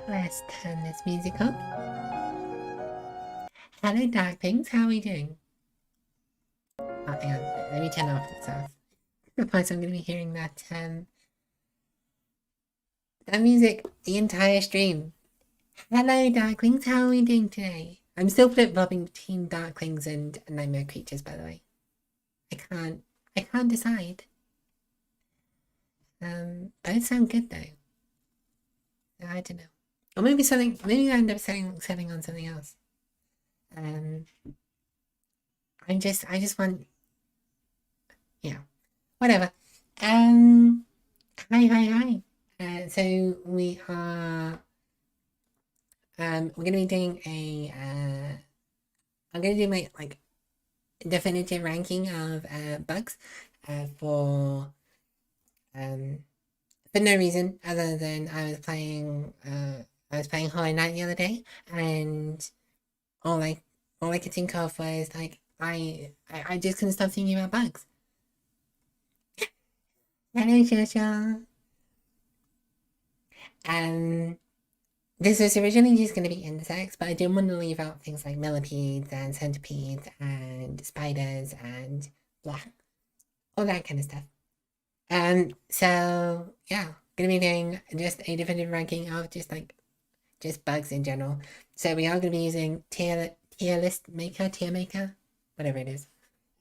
Let's turn this music up. Hello, darklings. How are we doing? Oh, hang on. Let me turn off the stuff. Otherwise, I'm going to be hearing that music the entire stream. Hello, darklings. How are we doing today? I'm still flip-flopping between darklings and nightmare creatures, by the way. I can't decide. Both sound good though. I don't know. Or maybe maybe I end up setting on something else. I just want, yeah, whatever. Hi. So we are, we're gonna be doing I'm gonna do my definitive ranking of bugs, for no reason other than I was playing Hollow Knight the other day, and all I could think of was I just couldn't stop thinking about bugs. Hello, Joshua. This was originally just going to be insects, but I didn't want to leave out things like millipedes and centipedes and spiders and blah, all that kind of stuff. So yeah, gonna be doing just a definitive ranking of just bugs in general. So we are gonna be using tier maker, whatever it is.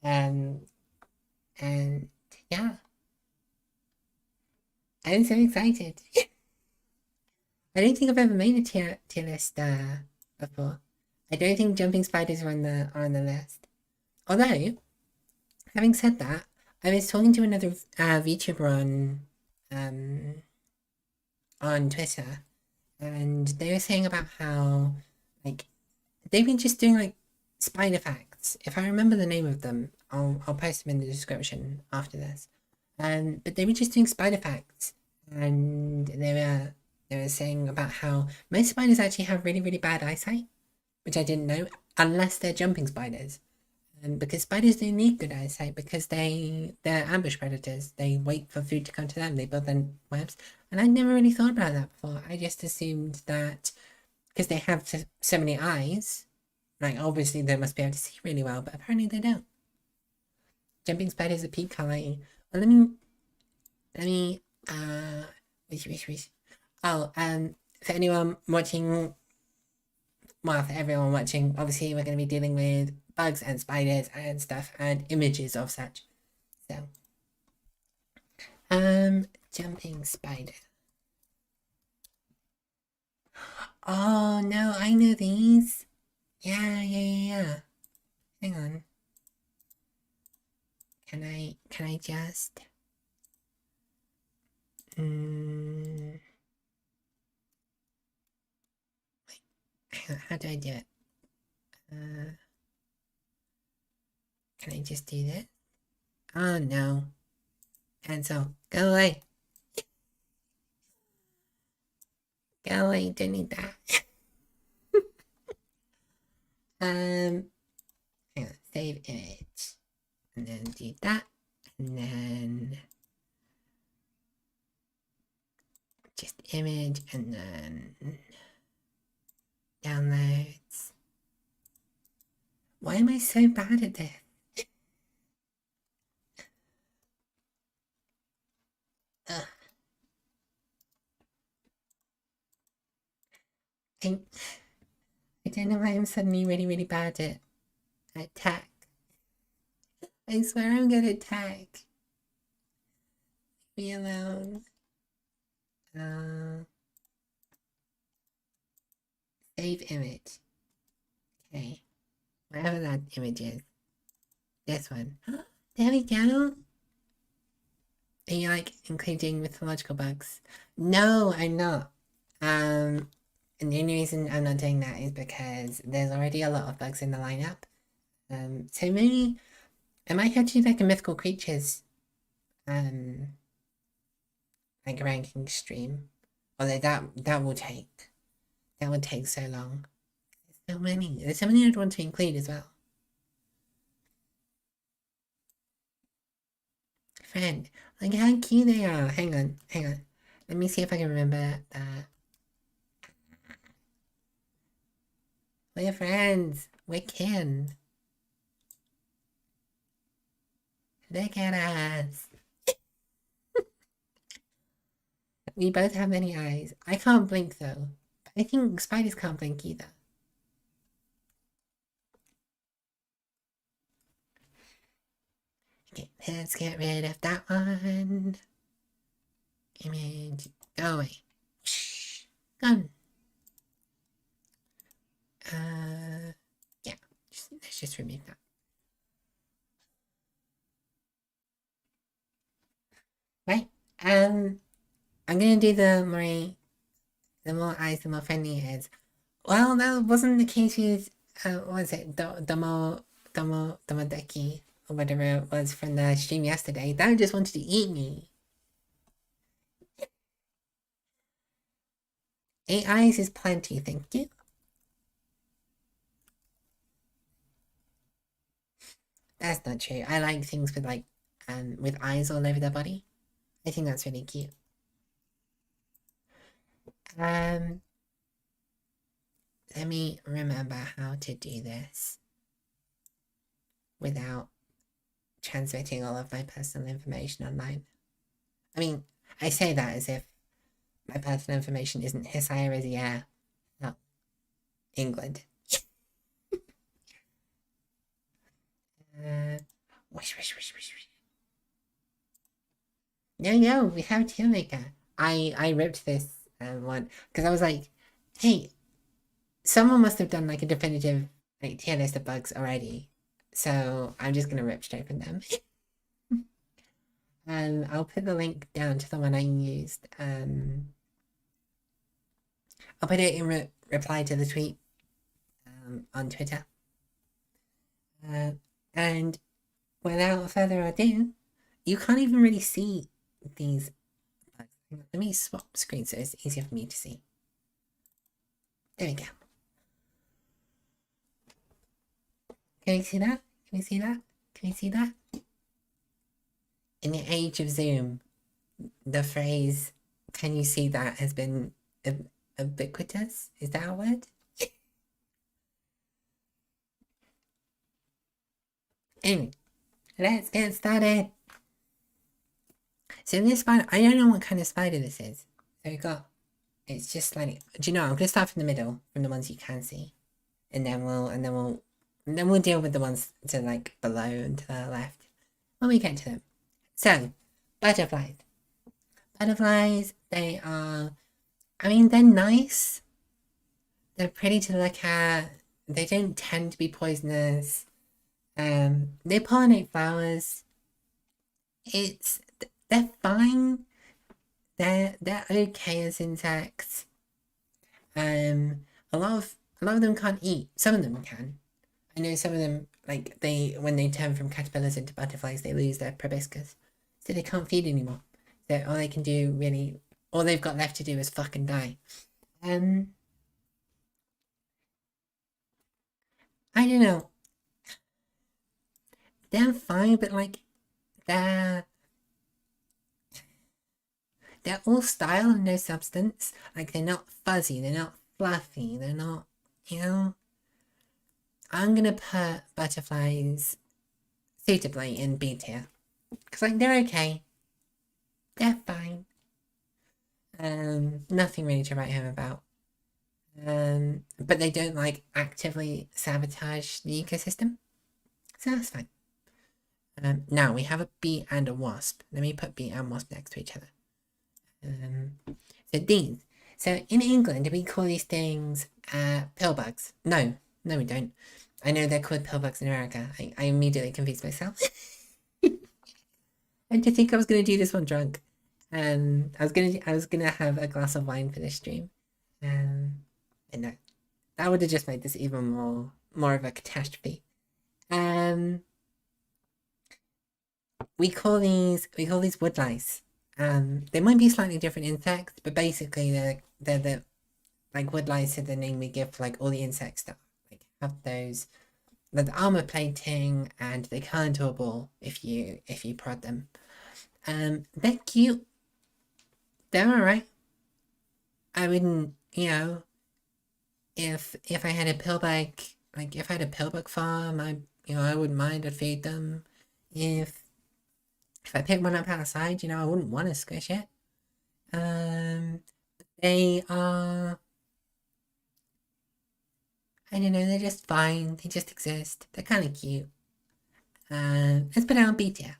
And yeah, I'm so excited. I don't think I've ever made a tier list before. I don't think jumping spiders are on the list. Although, having said that, I was talking to another VTuber on Twitter, and they were saying about how they've been just doing spider facts. If I remember the name of them, I'll post them in the description after this. But they were just doing spider facts, and they were saying about how most spiders actually have really, really bad eyesight, which I didn't know, unless they're jumping spiders. Because spiders don't need good eyesight because they're ambush predators. They wait for food to come to them. They build their webs. And I never really thought about that before. I just assumed that because they have so many eyes, obviously they must be able to see really well, but apparently they don't. Jumping spiders are peak color. Well, let me, wish. Oh, for anyone watching, well, for everyone watching, obviously we're going to be dealing with bugs and spiders and stuff and images of such. So, jumping spider. Oh no, I know these. Yeah. Hang on. Can I just? Wait, how do I do it? Can I just do this? Oh no. Cancel. Go away. Go away, don't need that. Save image. And then do that. And then just image and then downloads. Why am I so bad at this? Ugh. I don't know why I'm suddenly really, really bad at tech. I swear I'm good at tech. Leave me alone. Save image. Okay. Wherever that image is. This one. There we go. Are you including mythological bugs? No, I'm not. And the only reason I'm not doing that is because there's already a lot of bugs in the lineup. So maybe I might have to do a mythical creatures ranking stream. Although that will take so long. There's so many I'd want to include as well. Friend, how cute they are. Hang on. Let me see if I can remember that. We're friends. We're kin. Look at us. We both have many eyes. I can't blink though. But I think spiders can't blink either. Okay, let's get rid of that one. Image, go away. Gone. Yeah, let's just remove that. Right, I'm gonna do the more eyes, the more friendly it is. Well, that wasn't the case with, what was it, Domodeki, or whatever it was from the stream yesterday. That just wanted to eat me. 8 eyes is plenty, thank you. That's not true. I like things with with eyes all over their body. I think that's really cute. Let me remember how to do this without transmitting all of my personal information online. I mean, I say that as if my personal information isn't Hisaya Rosier. No. England. Wish. No, we have Tearmaker. I ripped this one because I was like, hey, someone must have done like a definitive tier list of bugs already. So I'm just gonna rip straight from them. I'll put the link down to the one I used. I'll put it in reply to the tweet on Twitter. And without further ado, you can't even really see these bugs. Let me swap screens so it's easier for me to see. There we go. Can you see that? Can you see that? Can you see that? In the age of Zoom, the phrase, can you see that, has been ubiquitous? Is that a word? Anyway, let's get started. So this spider, I don't know what kind of spider this is. So we got, it's just like, do you know, I'm gonna start from the middle, from the ones you can see. And then we'll deal with the ones to below and to the left when we get to them. So, butterflies. Butterflies, they are, I mean, they're nice. They're pretty to look at. They don't tend to be poisonous. They pollinate flowers. They're fine. They're okay as insects. A lot of them can't eat. Some of them can. I know some of them, when they turn from caterpillars into butterflies, they lose their proboscis. So they can't feed anymore. So all they can do, really, all they've got left to do is fucking die. I don't know. They're fine, but they're all style and no substance. They're not fuzzy, they're not fluffy, they're not, I'm gonna put butterflies suitably in B tier. Because they're okay. They're fine. Nothing really to write home about. But they don't actively sabotage the ecosystem. So that's fine. Now we have a bee and a wasp. Let me put bee and wasp next to each other. So these. So in England, we call these things pillbugs. No, we don't. I know they're called pillbugs in America. I immediately confused myself. I did think I was gonna do this one drunk. I was gonna have a glass of wine for this stream. But no, that would have just made this even more of a catastrophe. We call these wood lice. They might be slightly different insects, but basically they're the wood lice are the name we give for all the insects that have those the armor plating, and they curl into a ball if you prod them. They're cute. They're alright. I wouldn't, if I had a pillbug, like if I had a pillbug farm, I wouldn't mind. I'd feed them. If I pick one up outside, I wouldn't want to squish it. They are, I don't know, they're just fine. They just exist. They're kind of cute. Let's put down bitte.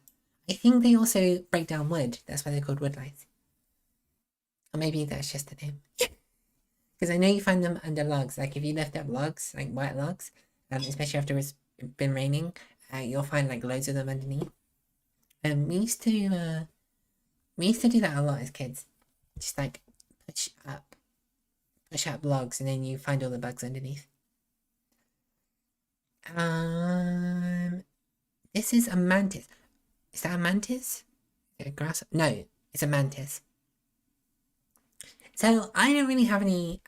I think they also break down wood. That's why they're called wood lice. Or maybe that's just the name. Because I know you find them under logs. Like if you lift up logs, like white logs, especially after it's been raining, you'll find like loads of them underneath. We used to do that a lot as kids. Just like push up logs, and then you find all the bugs underneath. This is a mantis. Is that a mantis? A grass? No, it's a mantis. So I don't really have any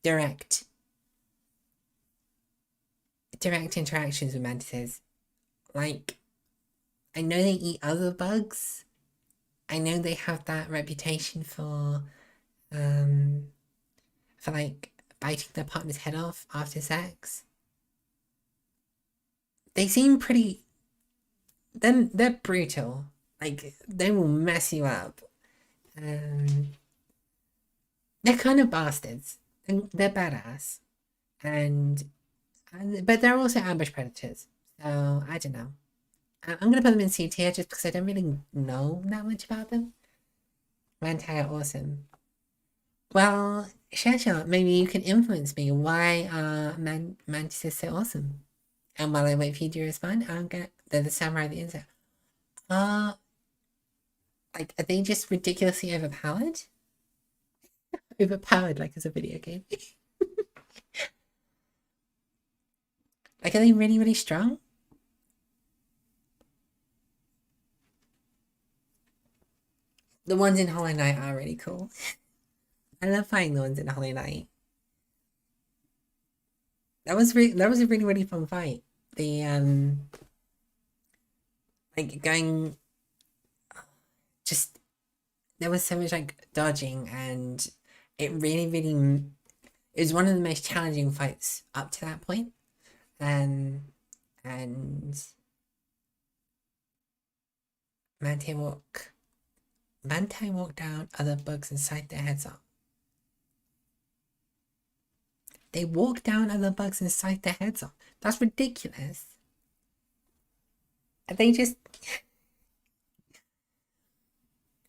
direct interactions with mantises. Like, I know they eat other bugs. I know they have that reputation for like biting their partner's head off after sex. They seem pretty. They're brutal. Like they will mess you up. They're kind of bastards. They're badass, but they're also ambush predators. So I don't know. I'm gonna put them in C tier just because I don't really know that much about them. Mantis are awesome. Well, Shasha, maybe you can influence me. Why are mantises so awesome? And while I wait for you to respond, they're the samurai of the insect. Like, are they just ridiculously overpowered? Overpowered, like it's a video game. Like, are they really, really strong? The ones in Hollow Knight are really cool. I love fighting the ones in Hollow Knight. That was a really, really fun fight. The like going, just there was so much like dodging, and it really, really, it was one of the most challenging fights up to that point. And Mantis walk down other bugs and sight their heads off. They walk down other bugs and sight their heads off. That's ridiculous. Are they just...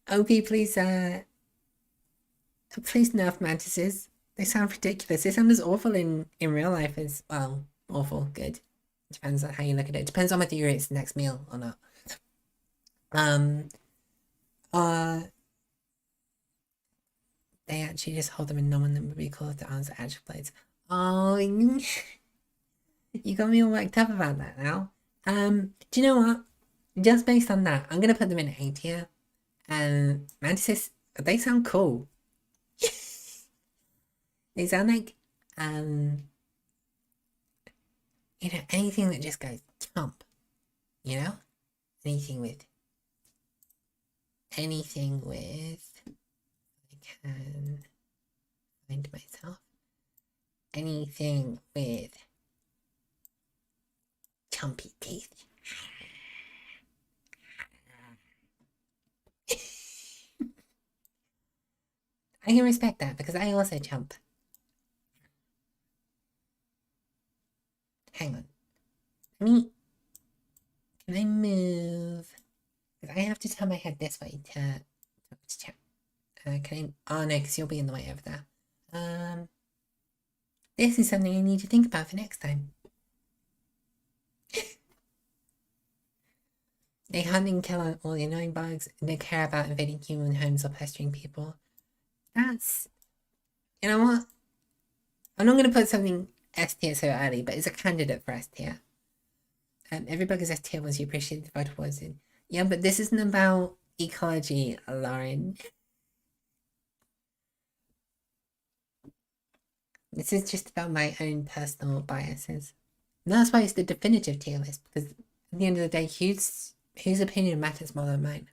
OP, please nerf mantises. They sound ridiculous. They sound as awful in real life as, well, awful, good. Depends on how you look at it. Depends on whether you eat the next meal or not. They actually just hold them and no one that would be called to answer actual blades. Oh, you got me all worked up about that now. Do you know what? Just based on that, I'm gonna put them in A tier. Mantises, they sound cool. They sound like, anything that just goes chomp, anything with, I can find myself, anything with chompy teeth. I can respect that because I also chomp. Hang on. Can I move? Because I have to turn my head this way to chat. Can I? Oh no, because you'll be in the way over there. This is something I need to think about for next time. They hunt and kill all the annoying bugs, and they care about invading human homes or pestering people. That's... You know what? I'm not going to put something S tier so early, but it's a candidate for S tier. Every bug is S tier once you appreciate the vital words in. Yeah, but this isn't about ecology, Lauren. This is just about my own personal biases. And that's why it's the definitive tier list, because at the end of the day, whose opinion matters more than mine.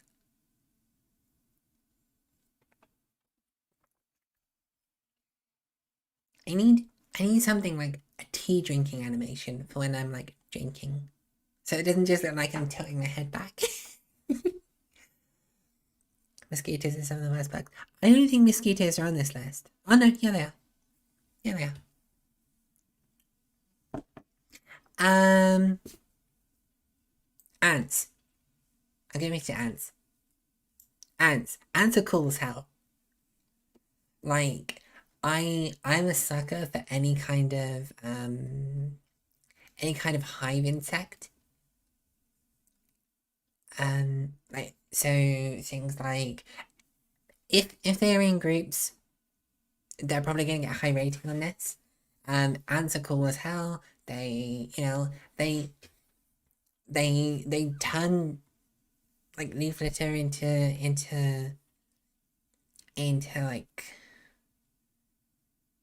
I need I need something like a tea drinking animation for when I'm like drinking. So it doesn't just look like I'm tilting my head back. Mosquitoes are some of the worst bugs. I don't think mosquitoes are on this list. Oh no, yeah they are. Yeah they are. Ants. I'm gonna mix it ants. Ants. Ants are cool as hell. Like, I'm a sucker for any kind of hive insect. Like so things like if they're in groups, they're probably gonna get a high rating on this. Ants are cool as hell. They, they turn like leaf litter into like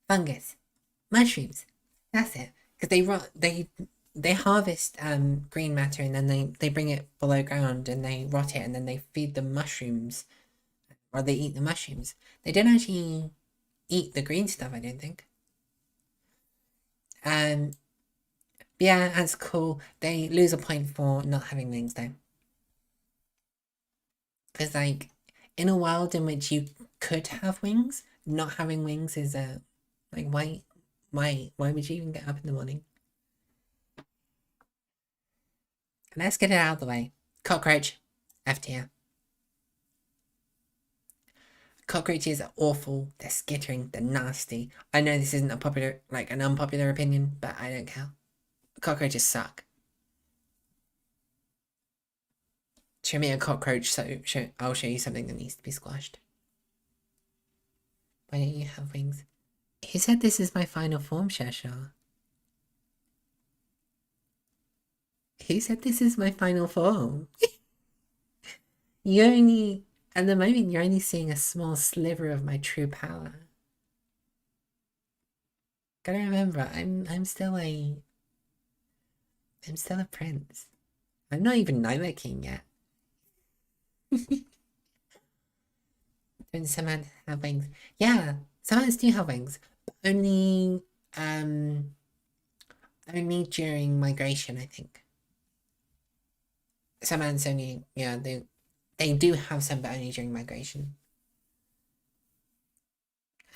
fungus, mushrooms. That's it. Because they harvest green matter and then they bring it below ground and they rot it and then they feed the mushrooms or they eat the mushrooms. They don't actually eat the green stuff, I don't think. Um, yeah, that's cool. They lose a point for not having wings though. Because like in a world in which you could have wings, not having wings is a like why would you even get up in the morning? Let's get it out of the way. Cockroach, F tier. Cockroaches are awful. They're skittering. They're nasty. I know this isn't an unpopular opinion, but I don't care. Cockroaches suck. Show me a cockroach, I'll show you something that needs to be squashed. Why don't you have wings? Who said this is my final form, Shasha? Who said this is my final form? At the moment, you're only seeing a small sliver of my true power. Gotta remember, I'm still a prince. I'm not even Nightmare King yet. Don't some ants have wings? Yeah, some ants do have wings, but only during migration, I think. Some ants only, yeah, they do have some, but only during migration.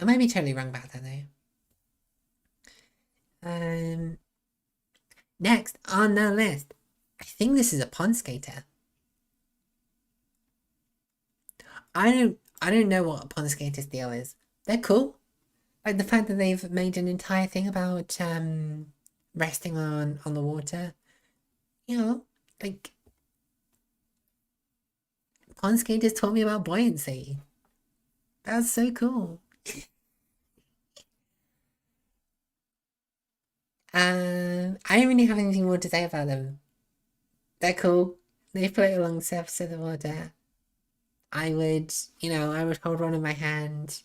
I might be totally wrong about that though. Next on the list, I think this is a pond skater. I don't know what a pond skater's deal is. They're cool. Like the fact that they've made an entire thing about resting on the water. You know, like pond skaters taught me about buoyancy. That's so cool. I don't really have anything more to say about them. They're cool. They float along the surface of the water. I would hold one in my hand.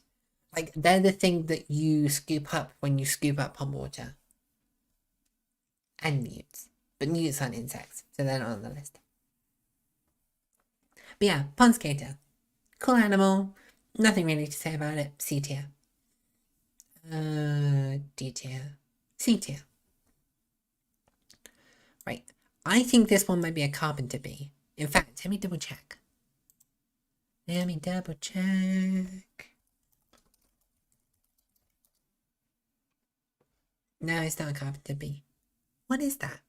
Like, they're the thing that you scoop up when you scoop up pond water. And newts. But newts aren't insects, so they're not on the list. But yeah, pond skater. Cool animal. Nothing really to say about it. C tier. D tier. C tier. Right. I think this one might be a carpenter bee. In fact, let me double check. Let me double check. No, it's not a carpenter bee. What is that?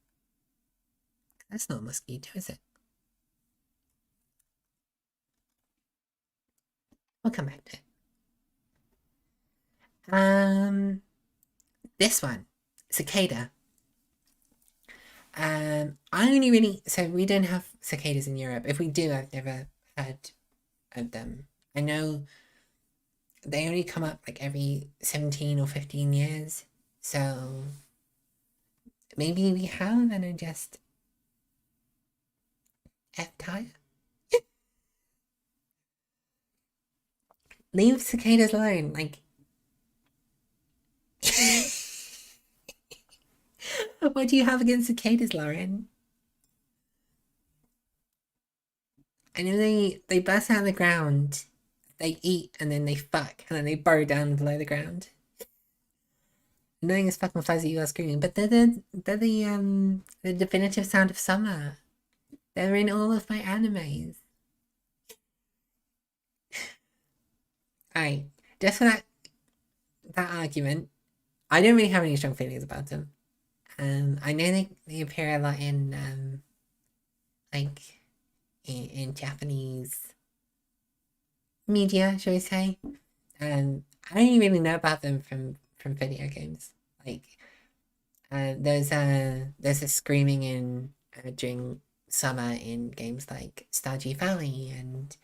That's not a mosquito, is it? We'll come back to it. This one, cicada. I only really so we don't have cicadas in Europe. If we do, I've never heard of them. I know they only come up like every 17 or 15 years. So maybe we have and I just F tired. Leave cicadas alone, like what do you have against cicadas, Lauren? I know they burst out of the ground, they eat and then they fuck and then they burrow down below the ground. Annoying as fucking flies that you are screaming, but they're the definitive sound of summer. They're in all of my animes. Alright, just for that argument, I don't really have any strong feelings about them. I know they appear a lot in like in Japanese media, shall we say? I don't really know about them from video games. Like, there's a screaming in during summer in games like Stardew Valley and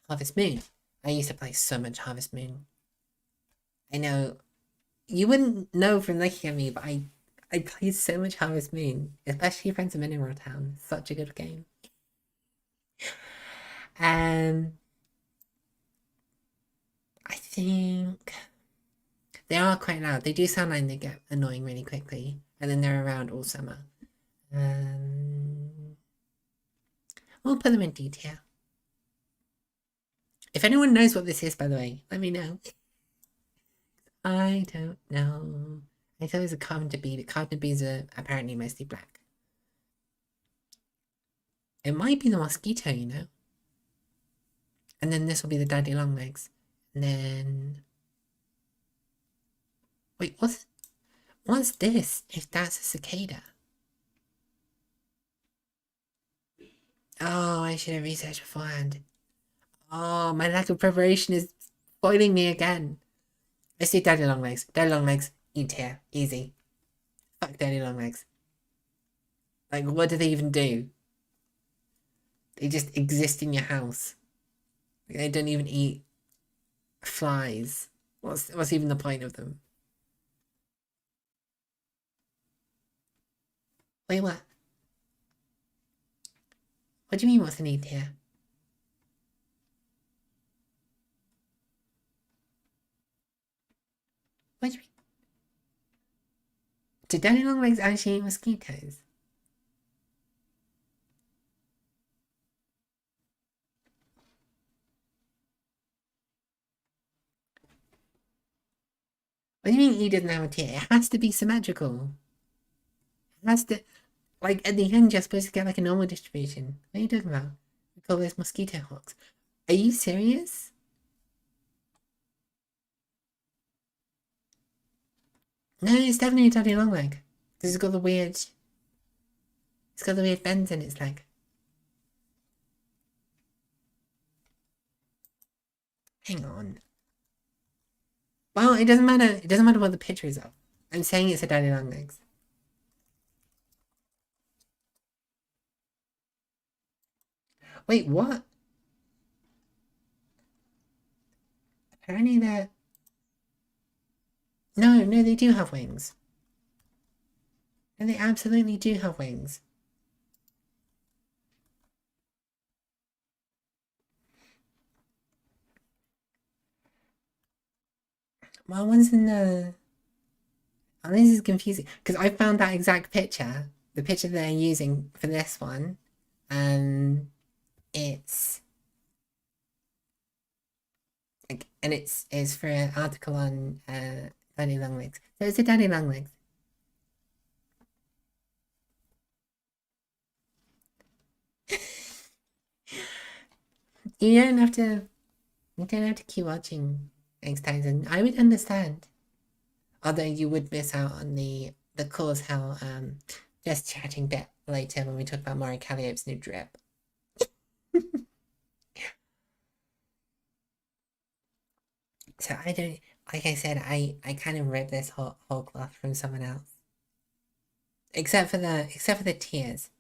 Harvest Moon. I used to play so much Harvest Moon. I know you wouldn't know from looking at me, but I played so much Harvest Moon, especially Friends of Mineral Town. Such a good game. I think they are quite loud. They do sound like they get annoying really quickly, and then they're around all summer. We'll put them in detail. If anyone knows what this is, by the way, let me know. I don't know. I thought it was a Carpenter Bee, but Carpenter Bees are apparently mostly black. It might be the mosquito, you know? And then this will be the daddy long legs. And then... Wait, what's this? If that's a cicada. Oh, I should have researched beforehand. Oh, my lack of preparation is spoiling me again. Let's do daddy long legs. Daddy long legs, eat here. Easy. Fuck daddy long legs. Like, what do they even do? They just exist in your house. Like, they don't even eat flies. What's even the point of them? Wait, what? What do you mean what's an eat here? What do you mean? Do daddy long legs actually eat mosquitoes? What do you mean he doesn't have a tier? It has to be symmetrical. It has to... Like, at the end, you're supposed to get, like, a normal distribution. What are you talking about? We call this mosquito hawks. Are you serious? No, it's definitely a daddy long leg. Because it's got the weird... It's got the weird bends in its leg. Hang on. Well, it doesn't matter. It doesn't matter what the picture is of. I'm saying it's a daddy long legs. Wait, what? Apparently they're... No, they do have wings. And they absolutely do have wings. Well, one's in the... Oh, this is confusing. Because I found that exact picture. The picture they're using for this one. It's... Like, and it's for an article on daddy long legs. So it's a daddy long legs. You don't have to... You don't have to keep watching next time, and I would understand. Although you would miss out on the cause how just chatting bit later when we talk about Mari Calliope's new drip. So I don't, like I said, I kind of ripped this whole cloth from someone else. Except for the tears.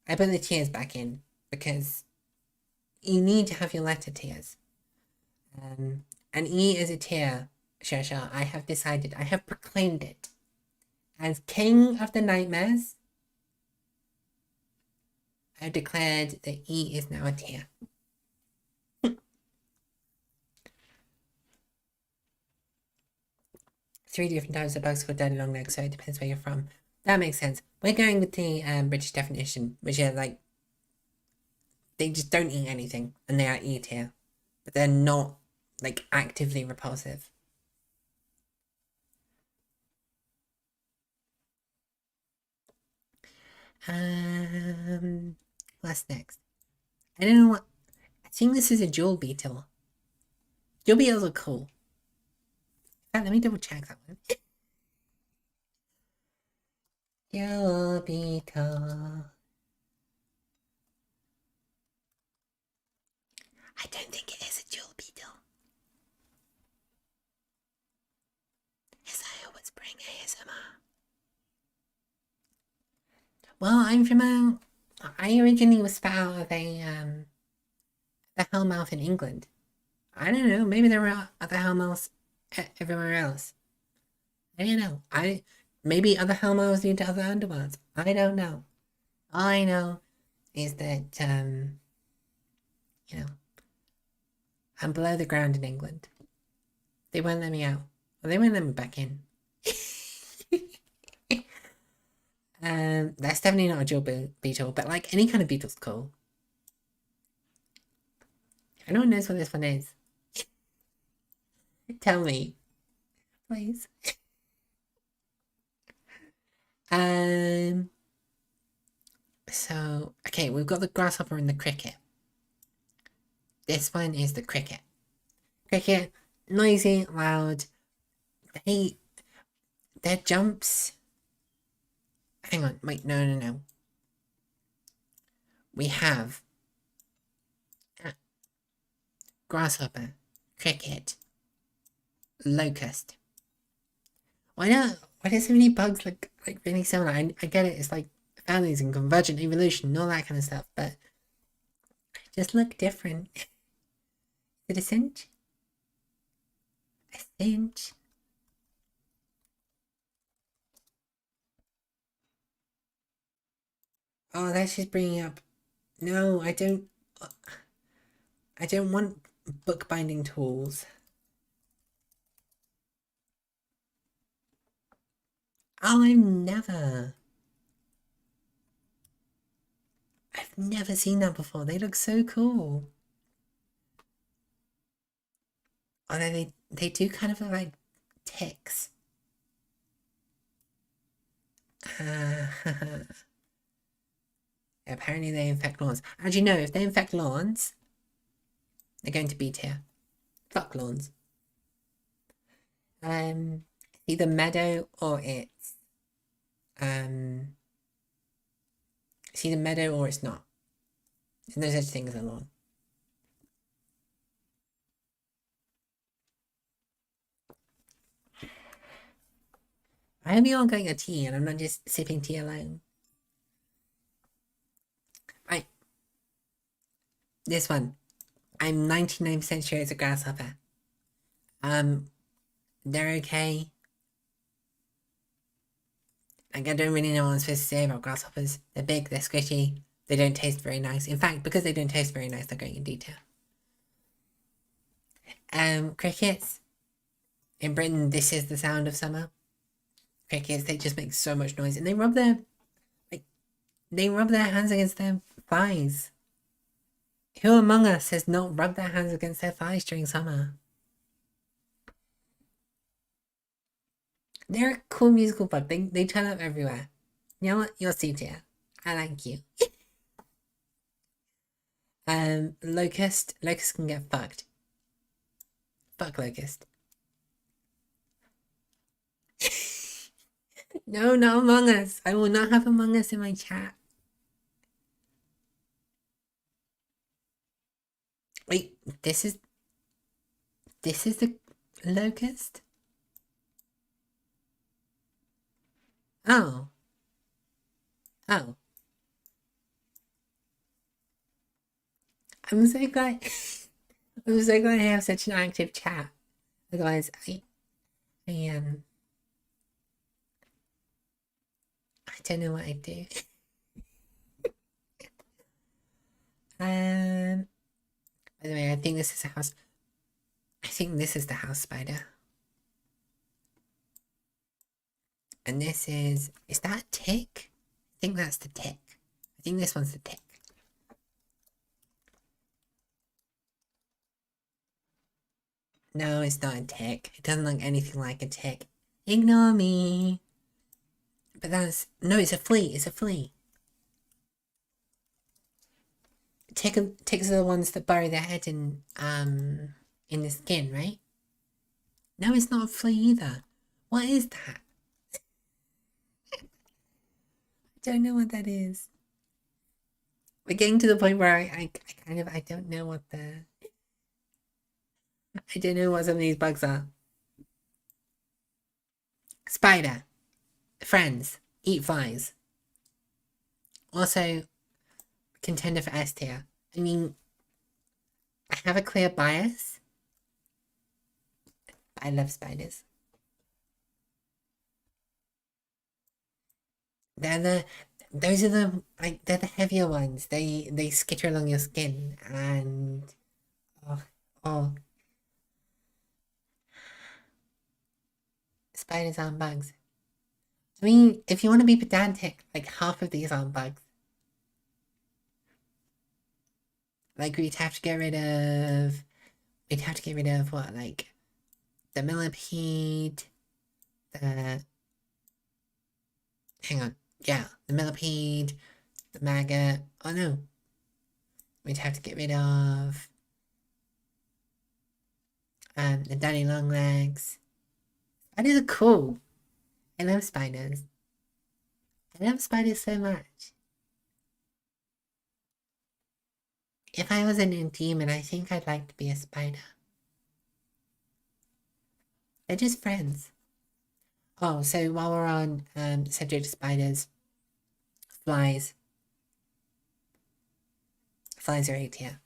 I put the tears back in because you need to have your letter tears. And E is a tear, Shasha. I have decided, I have proclaimed it as king of the nightmares. I have declared that E is now a tear. 3 different types of bugs called daddy long legs, so it depends where you're from. That makes sense. We're going with the British definition, which is like they just don't eat anything and they are E tier, but they're not like actively repulsive. What's next? I don't know what. I think this is a jewel beetle. Jewel beetles are cool. In fact, let me double check that one. Jewel beetle. I don't think it is a jewel beetle. Hisaya was bring ASMR. Well, I'm from I originally was spat out of the hellmouth in England. I don't know. Maybe there were other hellmouths everywhere else. I don't know. Maybe other hellmouths lead to other underworlds. I don't know. All I know is that you know, I'm below the ground in England. They won't let me out. Well, they won't let me back in. That's definitely not a jewel beetle, but like any kind of beetle's cool. Anyone knows what this one is? Tell me, please. So okay, we've got the grasshopper and the cricket. This one is the cricket. Cricket, noisy, loud. Their jumps. Hang on, wait, no. We have grasshopper, cricket, locust. Why do so many bugs look like really similar? I get it, it's like families and convergent evolution and all that kind of stuff, but just look different. Is it a cinch? A cinch? Oh, that's just bringing up. No, I don't want bookbinding tools. Oh, I've never seen that before. They look so cool. Although they do kind of look like ticks. Apparently they infect lawns. As you know, if they infect lawns, they're going to be tier. Fuck lawns. Either meadow or it's either meadow or it's not. There's no such thing as a lawn. I hope you're all getting a tea and I'm not just sipping tea alone. Right. This one. I'm 99% sure it's a grasshopper. They're okay. Like, I don't really know what I'm supposed to say about grasshoppers. They're big, they're squishy, they don't taste very nice. In fact, because they don't taste very nice, they're going in detail. Crickets. In Britain, this is the sound of summer. Crickets, they just make so much noise, and they rub their hands against their thighs. Who among us has not rubbed their hands against their thighs during summer? They're a cool musical bug. They turn up everywhere. You know what? You're C tier. I like you. Locust. Locust can get fucked. Fuck locust. No, not Among Us. I will not have Among Us in my chat. Wait, this is the locust? Oh. Oh. I'm so glad I'm so glad I have such an active chat. Otherwise I don't know what I'd do. By the way, I think this is a house. I think this is the house spider. And this is that a tick? I think that's the tick. I think this one's the tick. No, it's not a tick. It doesn't look anything like a tick. Ignore me. But no, it's a flea. It's a flea. ticks are the ones that bury their head in the skin, right? No, it's not a flea either. What is that? I don't know what that is. We're getting to the point where I don't know what I don't know what some of these bugs are. Spider. Friends. Eat flies. Also, contender for S tier. I mean, I have a clear bias. I love spiders. Those are they're the heavier ones. They skitter along your skin and oh, spiders aren't bugs. I mean, if you want to be pedantic, like half of these aren't bugs. Like we'd have to get rid of what, like the millipede, the hang on, yeah, the millipede, the maggot. Oh no, we'd have to get rid of the daddy long legs. Spiders are cool. I love spiders. I love spiders so much. If I was a new demon, I think I'd like to be a spider. They're just friends. Oh, so while we're on subject of spiders, flies. Flies are A tier.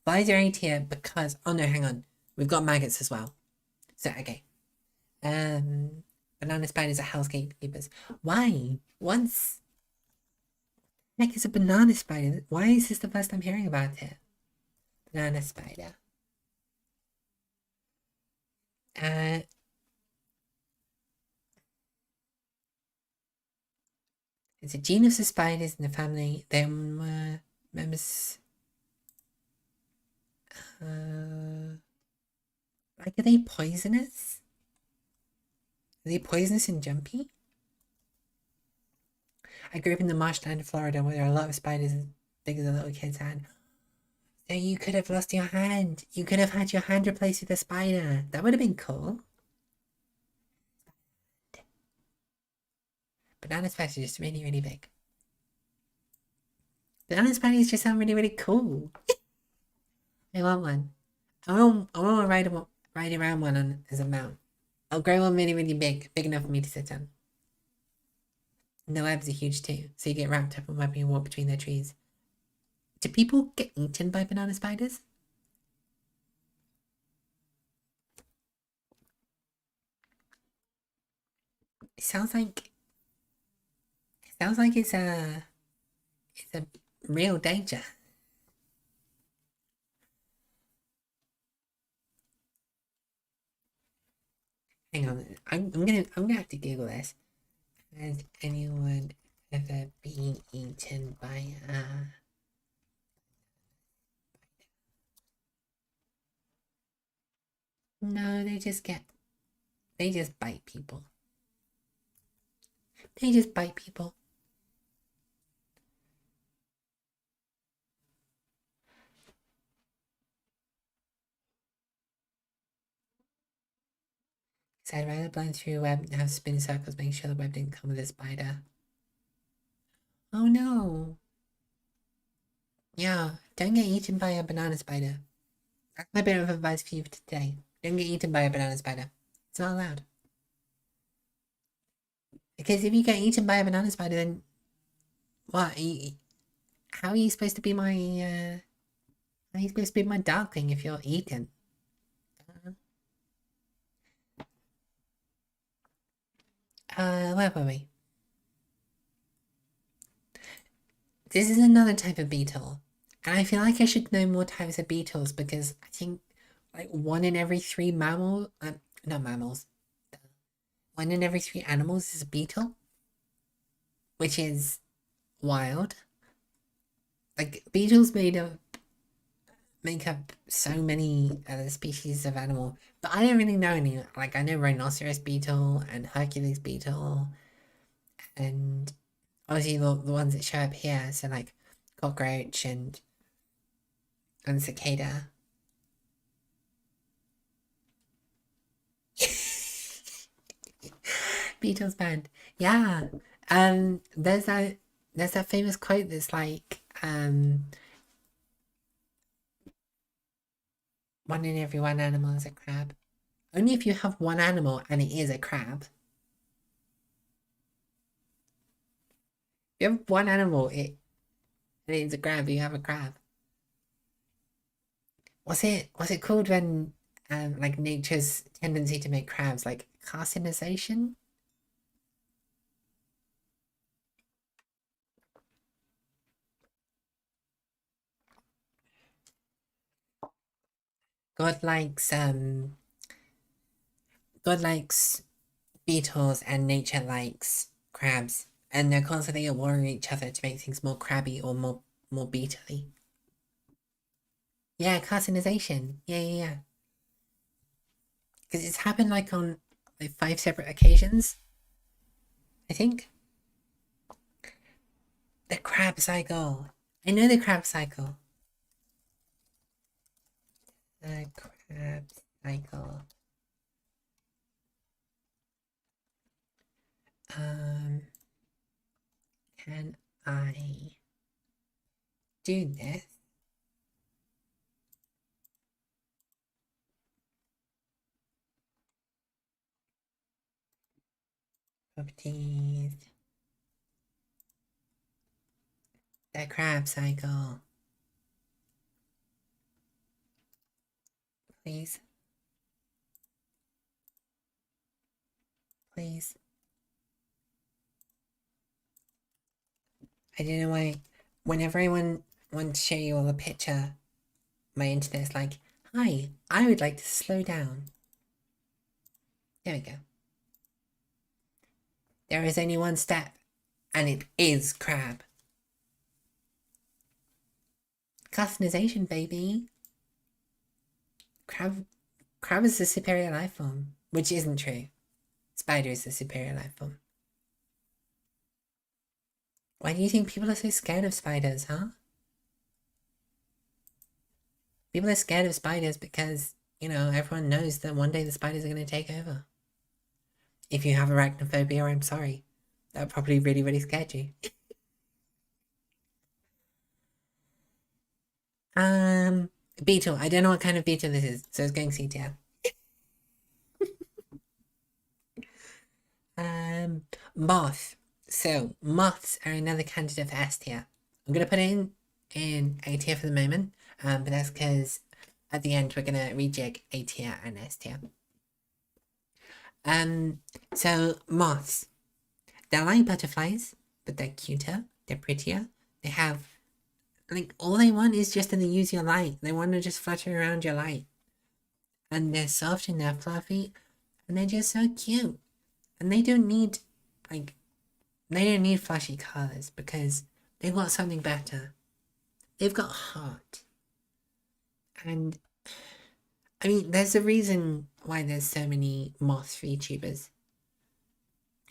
Flies are A tier because oh no, hang on. We've got maggots as well. So okay. Banana spiders are house gatekeepers. Why? Once heck is a banana spider? Why is this the first time hearing about it? Banana spider. It's a genus of spiders in the family. They're members. Like, are they poisonous? Are they poisonous and jumpy? I grew up in the marshland of Florida where there are a lot of spiders as big as a little kid's hand. So you could have lost your hand. You could have had your hand replaced with a spider. That would have been cool. Banana spiders are just really, really big. Banana spiders just sound really, really cool. I want one. I want to ride around one as a mount. I'll grow one really, really big enough for me to sit on. And the webs are huge too, so you get wrapped up in web and you walk between their trees. Do people get eaten by banana spiders? It sounds like it's a real danger. Hang on, I'm gonna have to Google this. Has anyone ever been eaten by a No, they just bite people. They just bite people. So I'd rather blind through a web and have spin circles, making sure the web didn't come with a spider. Oh no. Yeah, don't get eaten by a banana spider. That's my bit of advice for you for today. Don't get eaten by a banana spider. It's not allowed. Because if you get eaten by a banana spider, then what? How are you supposed to be my how are you supposed to be my darkling if you're eaten? Where were we? This is another type of beetle. And I feel like I should know more types of beetles because I think like 1 in every 3 mammals, not mammals, 1 in every 3 animals is a beetle, which is wild. Like beetles make up so many other species of animal, but I don't really know any. Like I know rhinoceros beetle and Hercules beetle, and obviously the ones that show up here, so like cockroach and and Cicada. Beatles band. Yeah. There's that famous quote that's like, one in every one animal is a crab. Only if you have one animal and it is a crab. If you have one animal, and it's a crab, you have a crab. What's it called when like nature's tendency to make crabs, like carcinization? God likes God likes beetles and nature likes crabs, and they're constantly at war with each other to make things more crabby or more beetly. Yeah, carcinization. Yeah. Because it's happened like on like 5 separate occasions, I think. The crab cycle. I know the crab cycle. The crab cycle. Can I do this? Properties. The crab cycle. Please. Please. I don't know why. Whenever I want to show you all a picture, my internet's like, hi, I would like to slow down. There we go. There is only one step, and it is crab. Customization, baby. Crab is the superior life form, which isn't true. Spider is the superior life form. Why do you think people are so scared of spiders, huh? People are scared of spiders because, everyone knows that one day the spiders are going to take over. If you have arachnophobia, I'm sorry. That probably really, really scared you. Beetle. I don't know what kind of beetle this is, so it's going C tier. Moth. So, moths are another candidate for S tier. I'm going to put it in A tier for the moment, but that's because at the end we're going to rejig A tier and S tier. So moths. They're like butterflies, but they're cuter, they're prettier. They have, like, all they want is just to use your light. They want to just flutter around your light. And they're soft and they're fluffy, and they're just so cute. And they don't need, flashy colors because they've got something better. They've got heart. And, I mean, there's a reason why there's so many moth VTubers.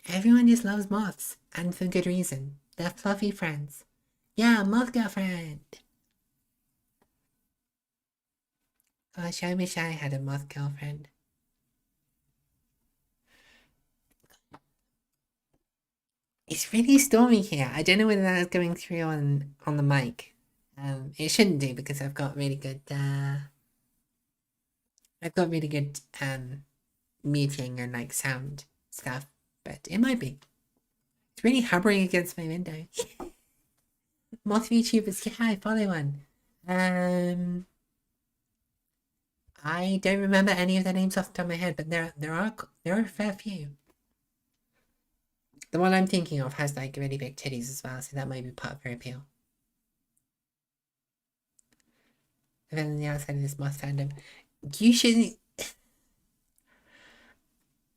Everyone just loves moths, and for good reason. They're fluffy friends. Yeah, moth girlfriend! Gosh, I wish I had a moth girlfriend. It's really stormy here. I don't know whether that's going through on the mic. It shouldn't do because I've got really good muting and sound stuff, but it might be. It's really hovering against my window. Moth VTubers, yeah, I follow one. I don't remember any of their names off the top of my head, but there are a fair few. The one I'm thinking of has really big titties as well, so that might be part of her appeal. And then on the outside of this moth fandom,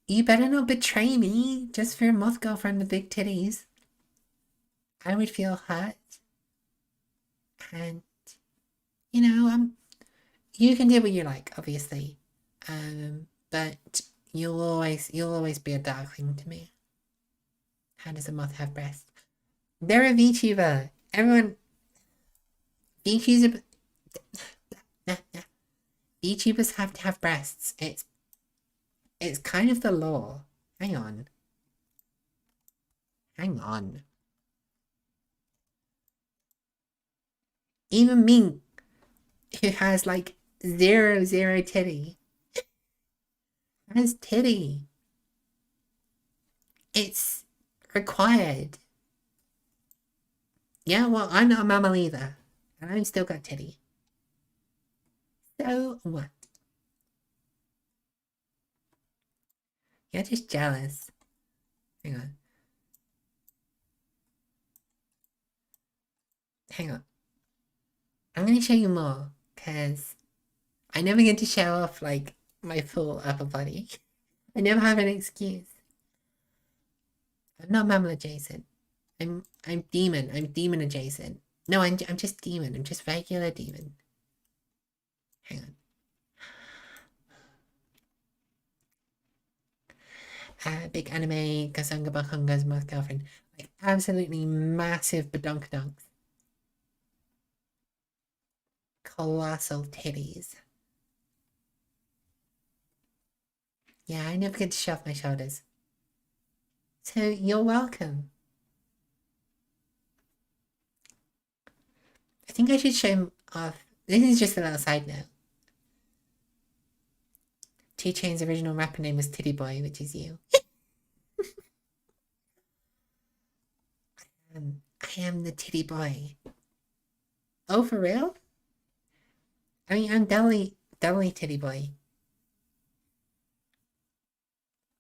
you better not betray me just for a moth girlfriend with big titties. I would feel hurt. And, you can do what you like, obviously. But you'll always be a darling to me. How does a moth have breasts? They're a VTuber. Everyone... VTubers... Yeah, yeah. VTubers have to have breasts. It's kind of the law. Hang on. Hang on. Even me, who has like zero titty, has titty. It's required. Yeah, well, I'm not a mammal either. And I've still got titty. So what? You're just jealous. Hang on. Hang on. I'm gonna show you more, because I never get to show off, like, my full upper body. I never have an excuse. I'm not mammal adjacent. I'm demon. I'm demon adjacent. No, I'm just demon. I'm just regular demon. Hang on. Big anime, Kazanga Bakunga's most girlfriend. Like, absolutely massive badonkadonks. Colossal titties. Yeah, I never get to show off my shoulders. So, you're welcome. I think I should show off. This is just a little side note. 2 Chainz's original rapper name was Titty Boy, which is you. I am the Titty Boy. Oh, for real? I mean, I'm doubly Titty Boy.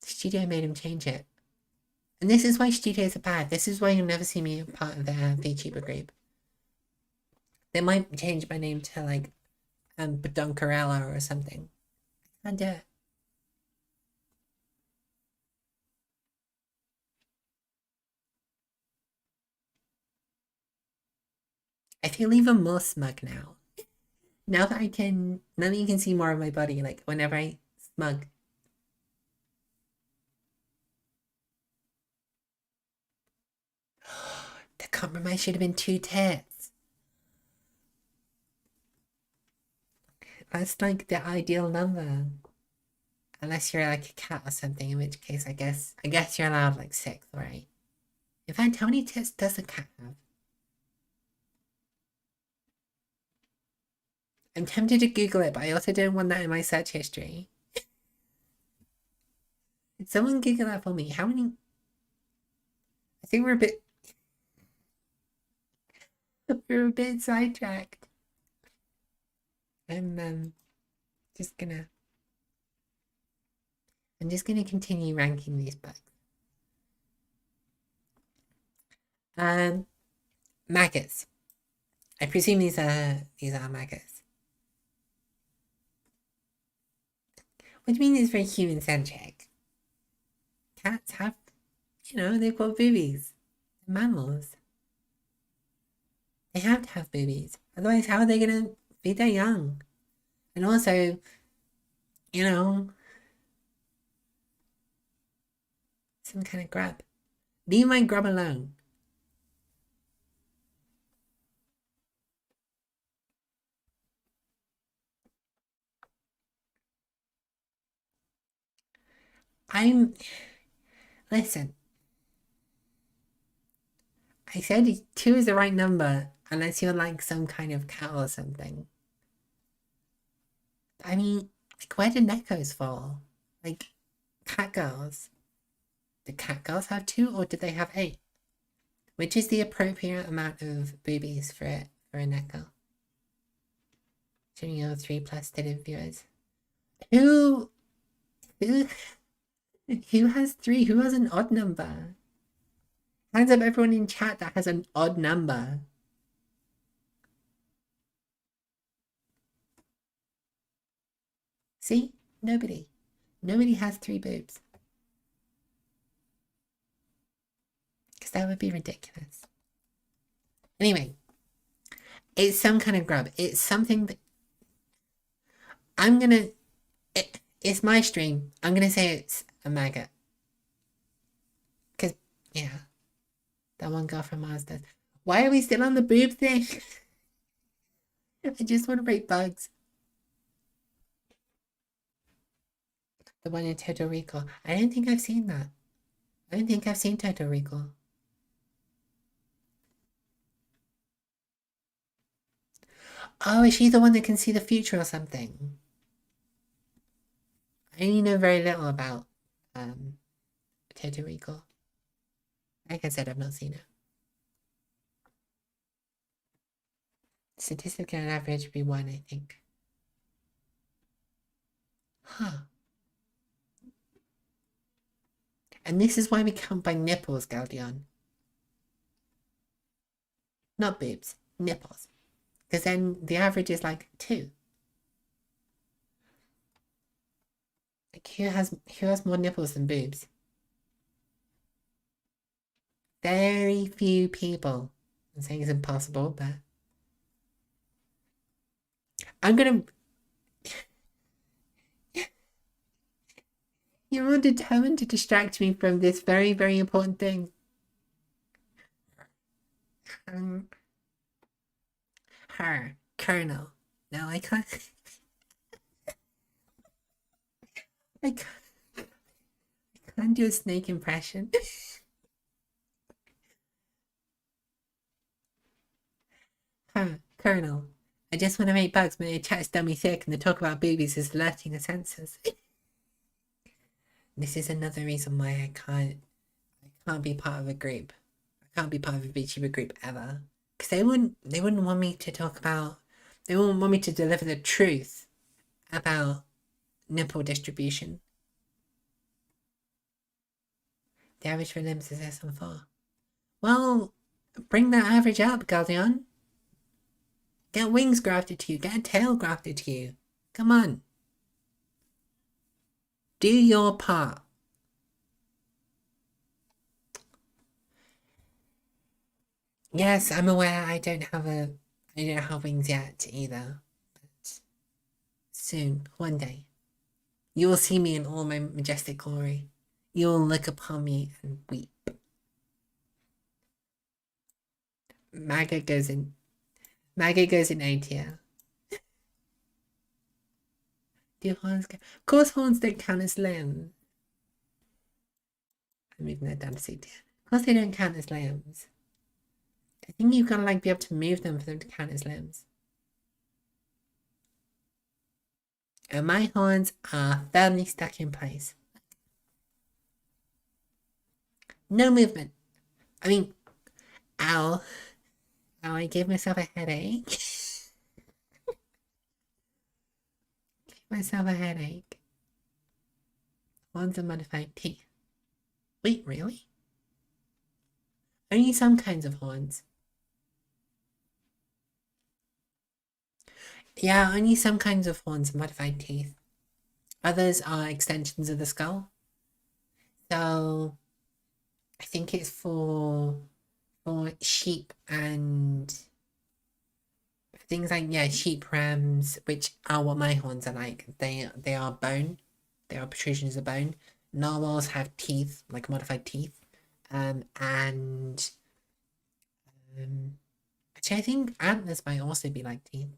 The studio made him change it. And this is why studios are bad. This is why you'll never see me a part of the VTuber group. They might change my name to, like, Badonkarella or something. I can't do it. I feel even more smug now. Now that you can see more of my body, like, whenever I smug. The compromise should have been 2 tits. That's like the ideal number. Unless you're like a cat or something, in which case I guess you're allowed like 6, right? In fact, how many tits does a cat have? I'm tempted to Google it, but I also don't want that in my search history. Did someone Google that for me? How many? I think we're a bit sidetracked. I'm just gonna continue ranking these books. Maggots. I presume these are maggots. What do you mean it's very human centric? Cats have, they've got boobies. They're mammals. They have to have boobies. Otherwise, how are they gonna feed their young? And also, some kind of grub. Leave my grub alone. Listen. I said 2 is the right number, unless you're like some kind of cow or something. I mean, like, where do neckos fall? Like, cat girls. Do cat girls have 2, or do they have 8? Which is the appropriate amount of boobies for a neko? Showing your 3+ stated viewers. Who has 3? Who has an odd number? Hands up everyone in chat that has an odd number. See? Nobody. Nobody has 3 boobs. Because that would be ridiculous. Anyway. It's some kind of grub. It's something that... It's my stream. I'm gonna say it's a maggot. Because, yeah. That one girl from Mars does. Why are we still on the boob thing? I just want to rate bugs. The one in Total Recall. I don't think I've seen that. I don't think I've seen Total Recall. Oh, is she the one that can see the future or something? I only know very little about Total Recall. Like I said, I've not seen it. Statistically on average would be 1, I think. Huh. And this is why we count by nipples, Galdion. Not boobs, nipples. Because then the average is like 2. Like who has more nipples than boobs? Very few people. I'm saying it's impossible, but I'm gonna. You're all determined to distract me from this very, very important thing. Her, Colonel. No, I can't. I can't do a snake impression. Her, Colonel. I just want to make bugs when they chat dummy thick and the talk about babies is alerting the senses. This is another reason why I can't be part of a group. I can't be part of a Vtuber group ever. Because they wouldn't want me to talk about, they wouldn't want me to deliver the truth about nipple distribution. The average for limbs is less than 4. Well, bring that average up, Galdion. Get wings grafted to you, get a tail grafted to you. Come on. Do your part. Yes, I'm aware I don't have wings yet either. But soon, one day, you will see me in all my majestic glory. You will look upon me and weep. Maggot goes in A tier. Do horns count? Of course horns don't count as limbs. I'm moving that down to C tier. Of course they don't count as limbs. I think you've got to be able to move them for them to count as limbs. And my horns are firmly stuck in place. No movement. I mean, ow. Ow, I gave myself a headache. Gave myself a headache. Horns are modified teeth. Wait, really? Only some kinds of horns. Yeah, only some kinds of horns are modified teeth. Others are extensions of the skull. So I think it's for sheep and things like sheep rams, which are what my horns are like. They are bone. They are protrusions of bone. Narwhals have teeth, like modified teeth. And actually I think antlers might also be like teeth.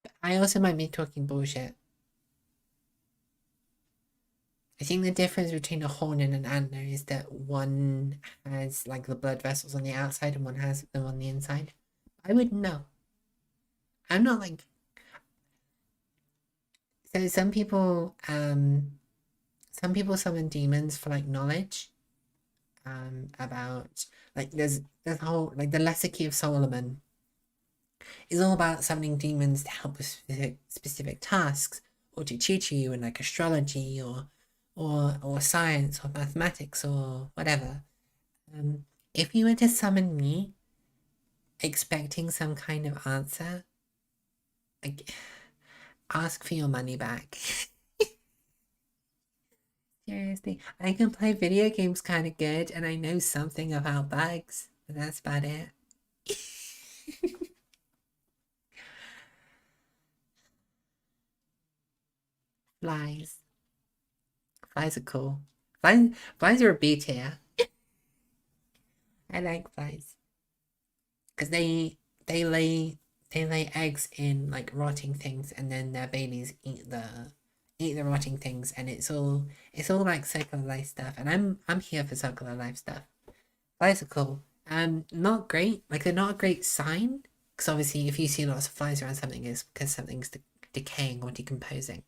But I also might be talking bullshit. I think the difference between a horn and an antler is that one has like the blood vessels on the outside and one has them on the inside. I wouldn't know. I'm not like. So some people summon demons for like knowledge. About like there's a whole like the lesser key of Solomon is all about summoning demons to help with specific tasks or to tutor you in like astrology or science or mathematics or whatever. If you were to summon me expecting some kind of answer, like ask for your money back. Seriously, I can play video games kind of good and I know something about bugs, but that's about it. Flies. Flies are cool. Flies are a B tier. I like flies. Because they lay they lay eggs in like rotting things, and then their babies eat the rotting things, and it's all like circular life stuff. And I'm here for circular life stuff. Flies are cool. Not great. Like they're not a great sign, because obviously if you see lots of flies around something, it's because something's decaying or decomposing.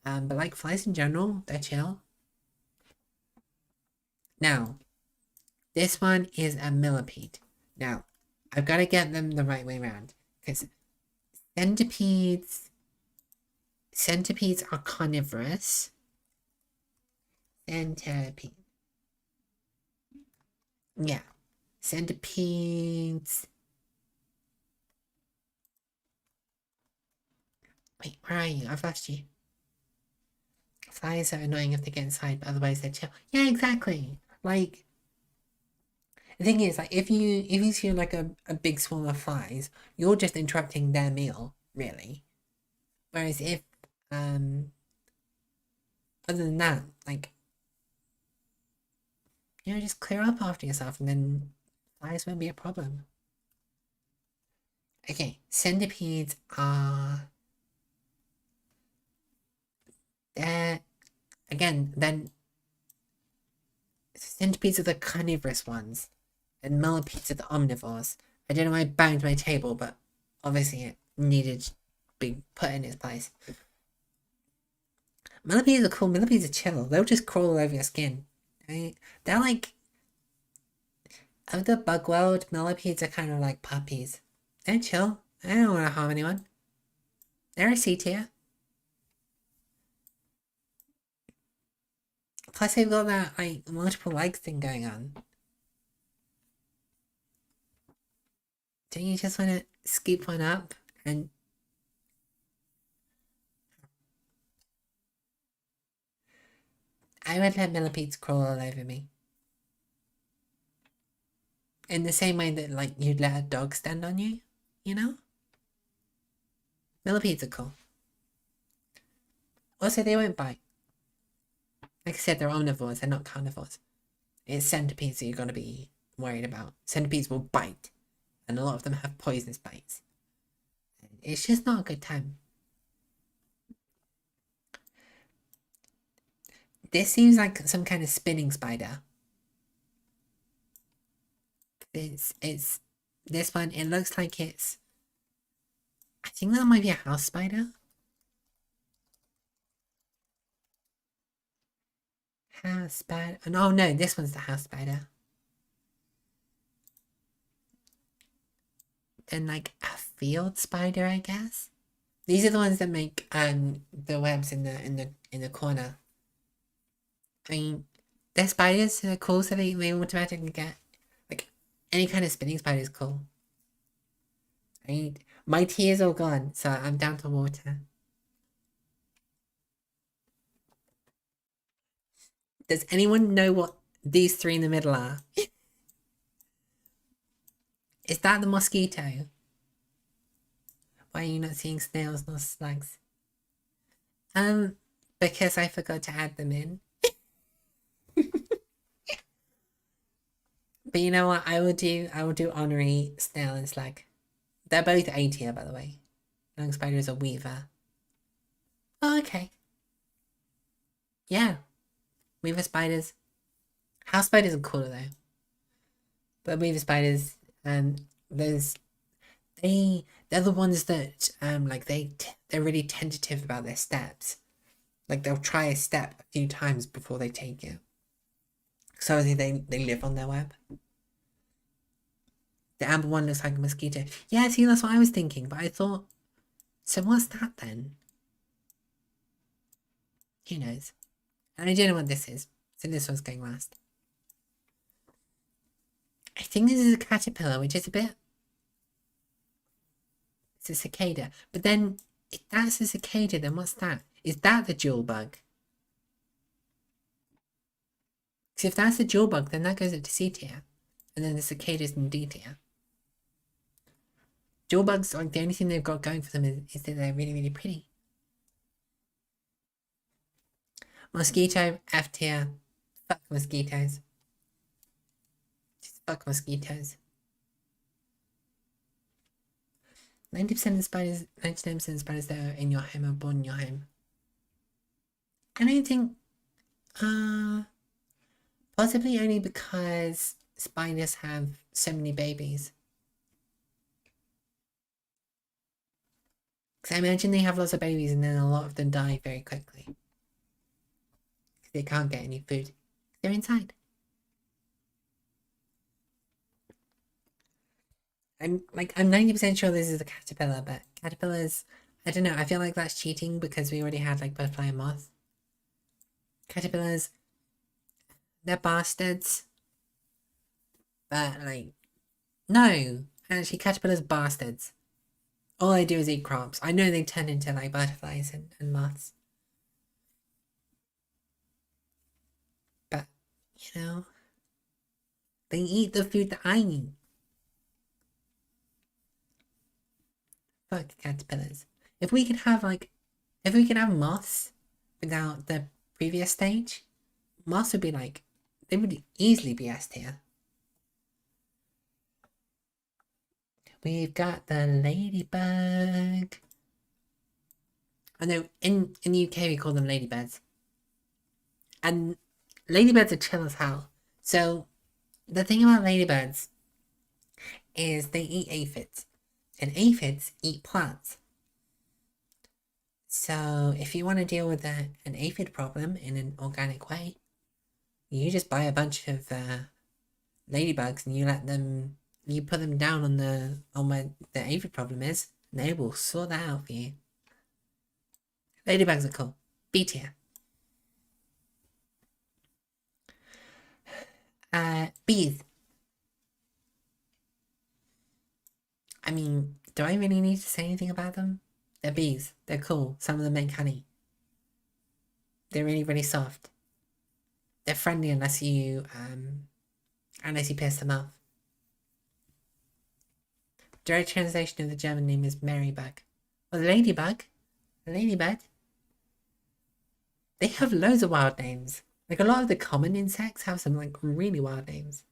But like flies in general, they're chill. Now, this one is a millipede. Now, I've got to get them the right way around, because centipedes are carnivorous. Centipede. Yeah. Centipedes. Wait, where are you? I've lost you. Flies are annoying if they get inside, but otherwise they're chill. Yeah, exactly. Like, the thing is, like, if you see like a big swarm of flies, you're just interrupting their meal, really. Whereas if other than that, like, just clear up after yourself, and then flies won't be a problem. Okay, centipedes are then centipedes are the carnivorous ones, and millipedes are the omnivores. I don't know why I banged my table, but obviously it needed to be put in its place. Millipedes are cool. Millipedes are chill. They'll just crawl all over your skin. Right? They're like, of the bug world, millipedes are kind of like puppies. They're chill. They don't want to harm anyone. They're a C tier. Plus, they've got that like multiple legs thing going on. Don't you just want to scoop one up and? I would let millipedes crawl all over me. In the same way that like you'd let a dog stand on you, you know? Millipedes are cool. Also, they won't bite. Like I said, they're omnivores, they're not carnivores. It's centipedes that you're gonna be worried about. Centipedes will bite, and a lot of them have poisonous bites. It's just not a good time. This seems like some kind of spinning spider. It's this one. It looks like it's. I think that might be a house spider. House spider. Oh no, this one's the house spider. Then like a field spider, I guess. These are the ones that make the webs in the corner. I mean, they're spiders, they're cool, so they automatically get like any kind of spinning spider is cool. I mean, my tea is all gone, so I'm down to water. Does anyone know what these three in the middle are? Is that the mosquito? Why are you not seeing snails nor slugs? Because I forgot to add them in. But you know what? I will do honorary snail and slug. They're both A tier, by the way. Young spider is a weaver. Oh, okay. Yeah. Weaver spiders. House spiders are cooler though. But weaver spiders, they're the ones that like they're really tentative about their steps. Like they'll try a step a few times before they take it. So obviously they live on their web. The amber one looks like a mosquito. Yeah, see, that's what I was thinking, but I thought, so what's that then? Who knows? And I don't know what this is, so this one's going last. I think this is a caterpillar, which is a bit. It's a cicada. But then, if that's a cicada, then what's that? Is that the jewel bug? Because if that's the jewel bug, then that goes up to C tier. And then the cicadas in D tier. Jewel bugs, like, the only thing they've got going for them is that they're really, really pretty. Mosquito, F tier. Fuck mosquitoes. Just fuck mosquitoes. 90% of spiders, 99% of spiders that are in your home are born in your home. I don't think, possibly only because spiders have so many babies. Because I imagine they have lots of babies and then a lot of them die very quickly. Because they can't get any food. They're inside. I'm 90% sure this is a caterpillar, but caterpillars, I don't know, I feel like that's cheating because we already had like butterfly and moth. Caterpillars, they're bastards. But like, no, actually caterpillars bastards. All they do is eat crops. I know they turn into like butterflies and moths. But, you know, they eat the food that I eat. Fuck caterpillars. If we could have moths without the previous stage, moths would be like, they would easily be S tier. We've got the ladybug. I know in the UK we call them ladybirds. And ladybirds are chill as hell. So the thing about ladybirds is they eat aphids. And aphids eat plants. So if you want to deal with an aphid problem in an organic way, you just buy a bunch of ladybugs and you put them down on where the aphid problem is, and they will sort that out for you. Ladybugs are cool. B tier. Bees. I mean, do I really need to say anything about them? They're bees. They're cool. Some of them make honey. They're really, really soft. They're friendly unless you piss them off. Direct translation of the German name is Marybug. Well, the ladybug, the ladybird, they have loads of wild names. Like a lot of the common insects have some like really wild names.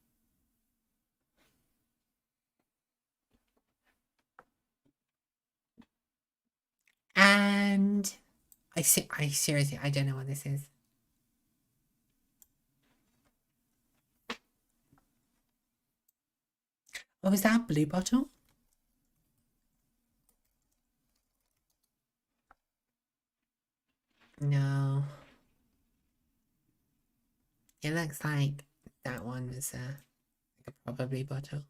And I seriously, I don't know what this is. Oh, is that a blue bottle? No. It looks like that one was like a proper blue bottle.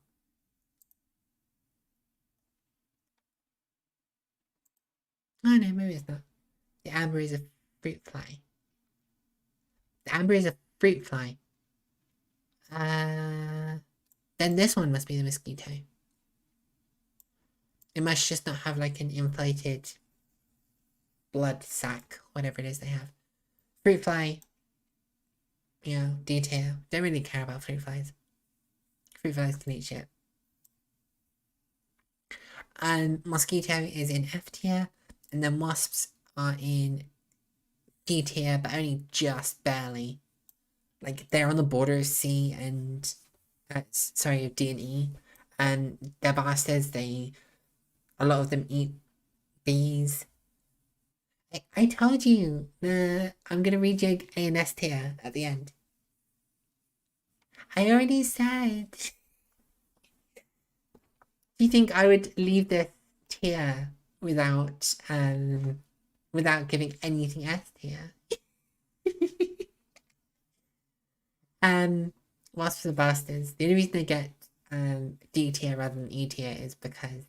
Oh no, maybe it's not. The amber is a fruit fly. The amber is a fruit fly. Then this one must be the mosquito. It must just not have like an inflated blood sac, whatever it is they have. Fruit fly, you know, detail. Don't really care about fruit flies. Fruit flies can eat shit. And mosquito is in F tier, and then wasps are in D tier, but only just barely. Like they're on the border of C and of D and E, and they're bastards. A lot of them eat bees. I told you, I'm gonna read you A and S tier at the end. I already said. Do you think I would leave this tier without giving anything S tier? Wasps are bastards. The only reason they get D tier rather than E tier is because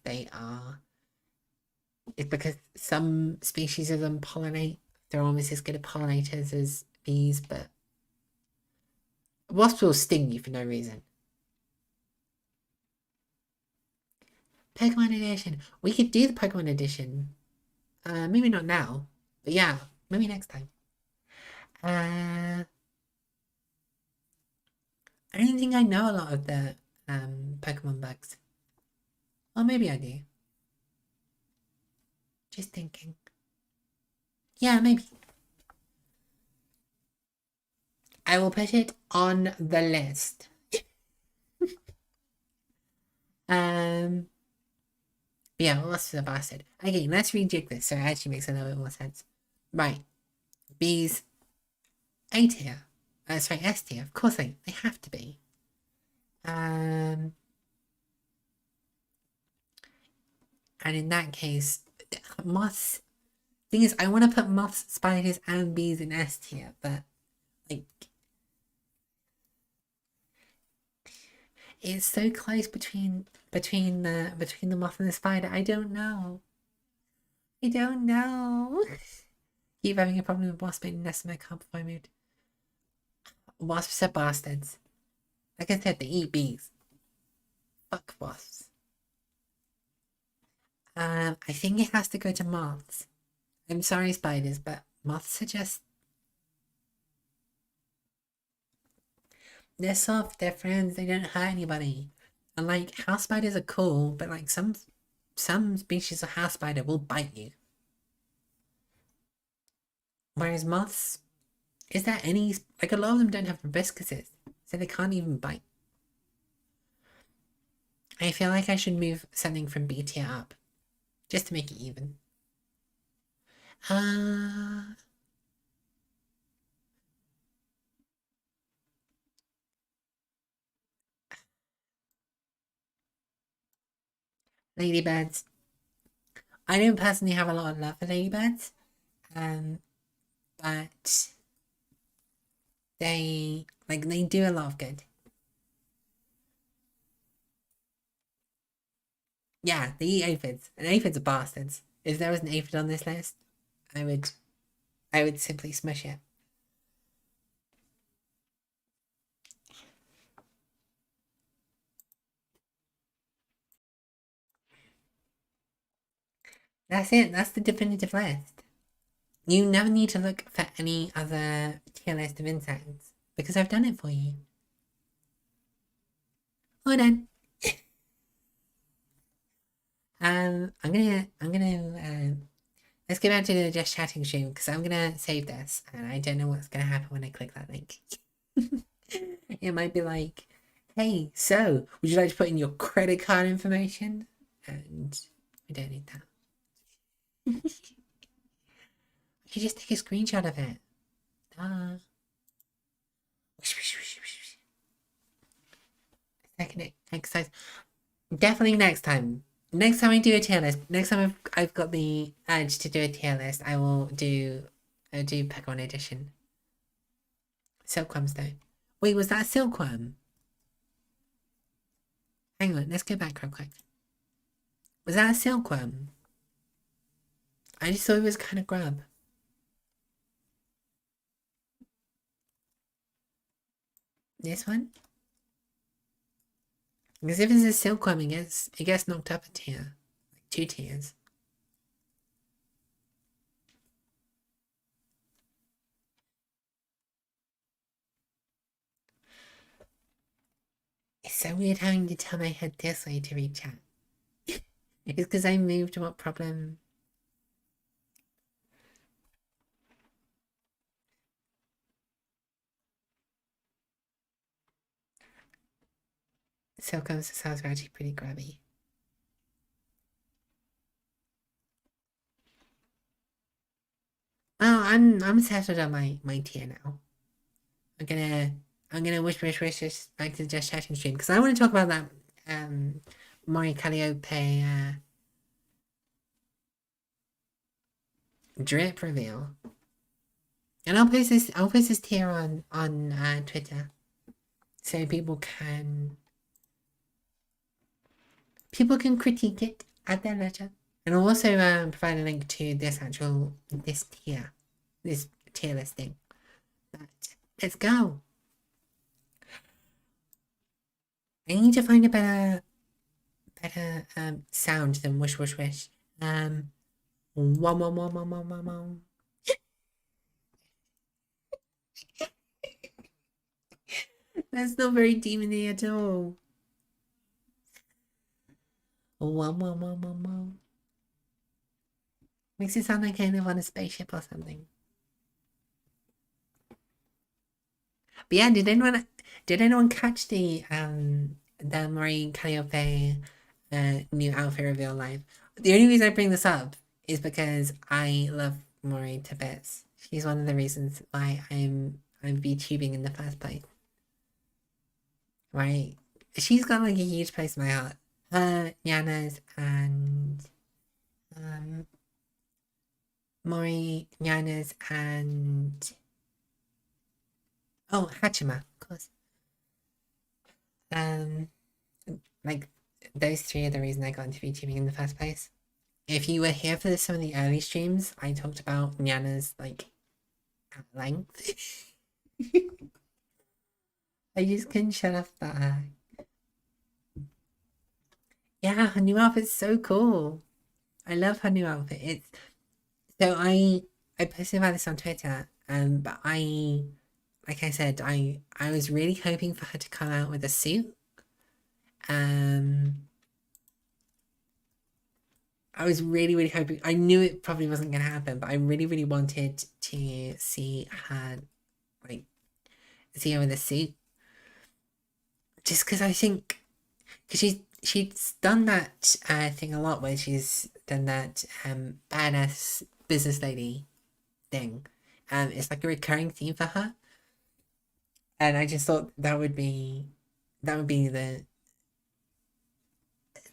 some species of them pollinate. They're almost as good at pollinators as bees, but wasps will sting you for no reason. Pokemon edition. We could do the Pokemon edition. Maybe not now, but yeah, maybe next time. I don't think I know a lot of the Pokemon bugs. Well, maybe I do. Just thinking. Yeah, maybe. I will put it on the list. But yeah, wasps are a bastard. Okay, let's rejig this so it actually makes a little bit more sense. Right. Bees, A tier. Sorry, S tier. Of course they have to be. And in that case, moths. Thing is, I want to put moths, spiders, and bees in S tier, but like, it's so close between the moth and the spider. I don't know. I don't know. Keep having a problem with wasp being nest in my camp before I moved. Wasps are bastards. Like I said, they eat bees. Fuck wasps. I think it has to go to moths. I'm sorry, spiders, but moths are just... They're soft, they're friends, they don't hurt anybody. And like, house spiders are cool, but like some species of house spider will bite you. Whereas moths, is there any... Like, a lot of them don't have proboscises, so they can't even bite. I feel like I should move something from B tier up, just to make it even. Ladybirds. I don't personally have a lot of love for ladybirds, but they do a lot of good. Yeah, they eat aphids, and aphids are bastards. If there was an aphid on this list, I would simply smush it. That's it. That's the definitive list. You never need to look for any other tier list of insects because I've done it for you. All done. I'm gonna let's go back to the just chatting stream because I'm gonna save this and I don't know what's gonna happen when I click that link. It might be like, hey, so would you like to put in your credit card information? And we don't need that. I could just take a screenshot of it. Second exercise. Definitely next time. Next time I do a tier list. Next time I've got the urge to do a tier list, I'll do Pokemon Edition. Silkworms though. Wait, was that a silkworm? Hang on, let's go back real quick. Was that a silkworm? I just thought it was kind of grub. This one? Because if it's a silkworm, it gets knocked up a tier. Like 2 tiers. It's so weird having to turn my head this way to read chat. It's because I moved. What problem? Silkworms sounds actually pretty grubby. Oh, I'm settled on my tier now. I'm gonna wish this back to the just chatting stream because I want to talk about that Mori Calliope drip reveal. And I'll post this tier on Twitter so people can critique it at their leisure. And I'll also provide a link to this tier listing. But let's go. I need to find a better sound than wish wish wish. Wom wom wom wom wom wom wom. That's not very demony at all. Wom wom wom wom wom. Makes it sound like I live on a spaceship or something. But yeah, did anyone catch the Mori Calliope new outfit reveal live? The only reason I bring this up is because I love Mori to bits. She's one of the reasons why I'm VTubing in the first place. Right? She's got like a huge place in my heart. Her, Yana's, and Mori, Yana's, and oh, Hachima, of course. Um, like those three are the reason I got into VTubing in the first place. If you were here for some of the early streams, I talked about Yana's like at length. I just couldn't shut up about her. Yeah, her new outfit's so cool. I love her new outfit. It's so I posted about this on Twitter, but like I said, I was really hoping for her to come out with a suit. I was really hoping. I knew it probably wasn't gonna happen, but I really wanted to see her like see her with a suit, just because I think because she's done that thing a lot where she's done that badass business lady thing. It's like a recurring theme for her, and I just thought that would be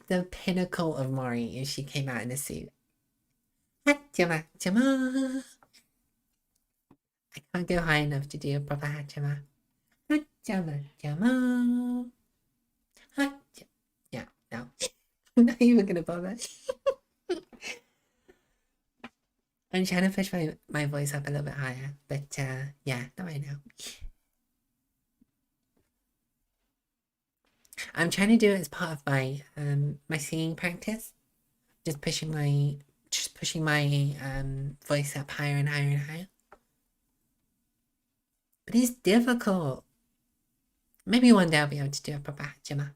the pinnacle of Mori if she came out in a suit. Hachima, hachima. I can't go high enough to do a proper hachima. Hachima, hachima. Hachima. Yeah, no. I'm not even gonna bother. I'm trying to push my voice up a little bit higher, but yeah, not right now. I'm trying to do it as part of my singing practice. Just pushing my voice up higher and higher and higher. But it's difficult. Maybe one day I'll be able to do a proper hachima.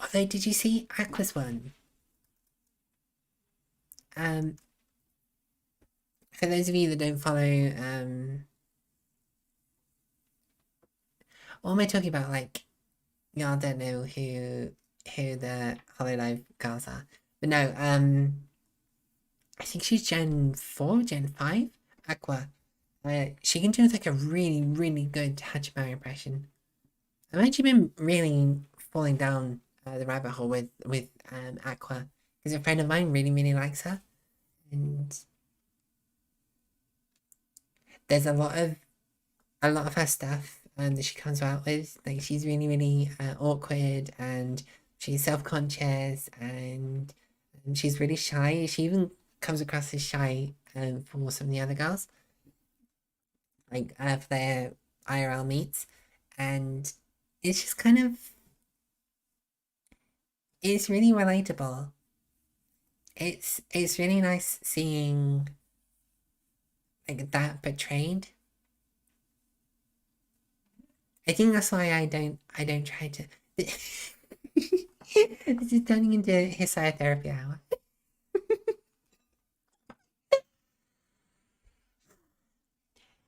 Although, did you see Aqua's one? For those of you that don't follow, what am I talking about? Like, y'all don't know who the Hololive girls are, but no, I think she's Gen 4, Gen 5, Aqua. She can do like a really good Hachimari impression. I've actually been really falling down the rabbit hole with Aqua because a friend of mine really likes her, and there's a lot of her stuff that she comes out with. Like she's really awkward and she's self-conscious and she's really shy. She even comes across as shy for some of the other girls, like for their IRL meets, and it's just kind of it's really relatable. It's really nice seeing like that portrayed. I think that's why I don't try to. This is turning into Hisaya therapy hour.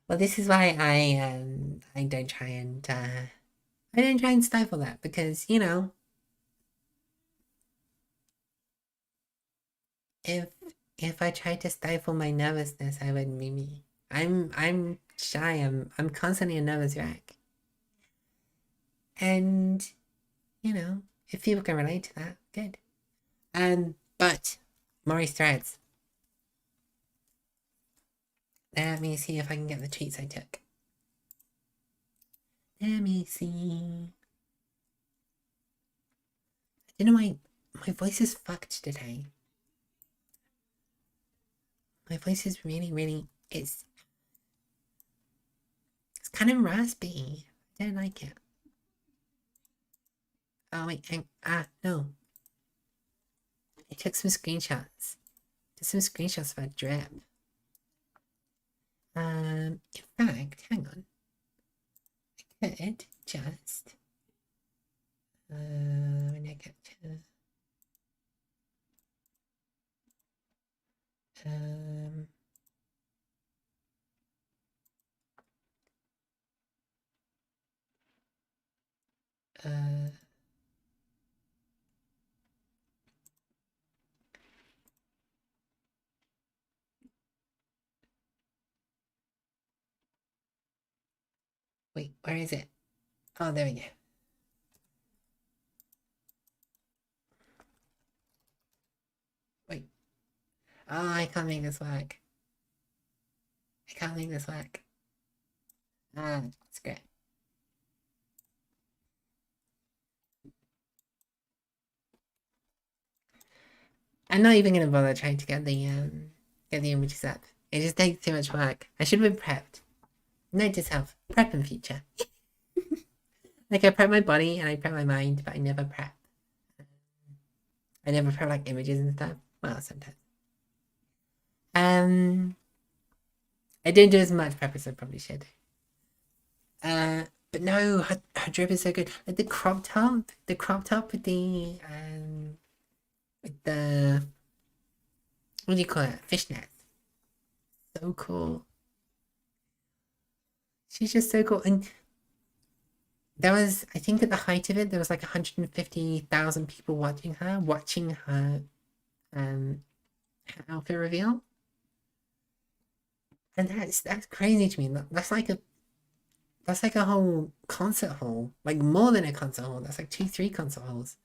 Well, this is why I don't try and stifle that because if I tried to stifle my nervousness, I wouldn't be me. I'm shy. I'm constantly a nervous wreck. And if people can relate to that, good. But Maury's threads. Let me see if I can get the tweets I took. Let me see. I don't know why my voice is fucked today. My voice is really it's kind of raspy. I don't like it. Oh wait, no. I took some screenshots. Did some screenshots of a drip. In fact, hang on. I could just when I get to Wait, where is it? Oh, there we go. Wait. Oh, I can't make this work. I can't make this work. Ah, it's great. I'm not even gonna bother trying to get the images up. It just takes too much work. I should have been prepped. Note to self, prep in future. Like I prep my body and I prep my mind, but I never prep. I never prep like images and stuff. Well, sometimes. I didn't do as much prep as I probably should. But no, her drip is so good. Like the crop top with the what do you call it? Fishnet. So cool. She's just so cool. And there was, I think at the height of it, there was like 150,000 people watching her outfit reveal. And that's crazy to me. That's like a whole concert hall. Like more than a concert hall. That's like 3 concert halls.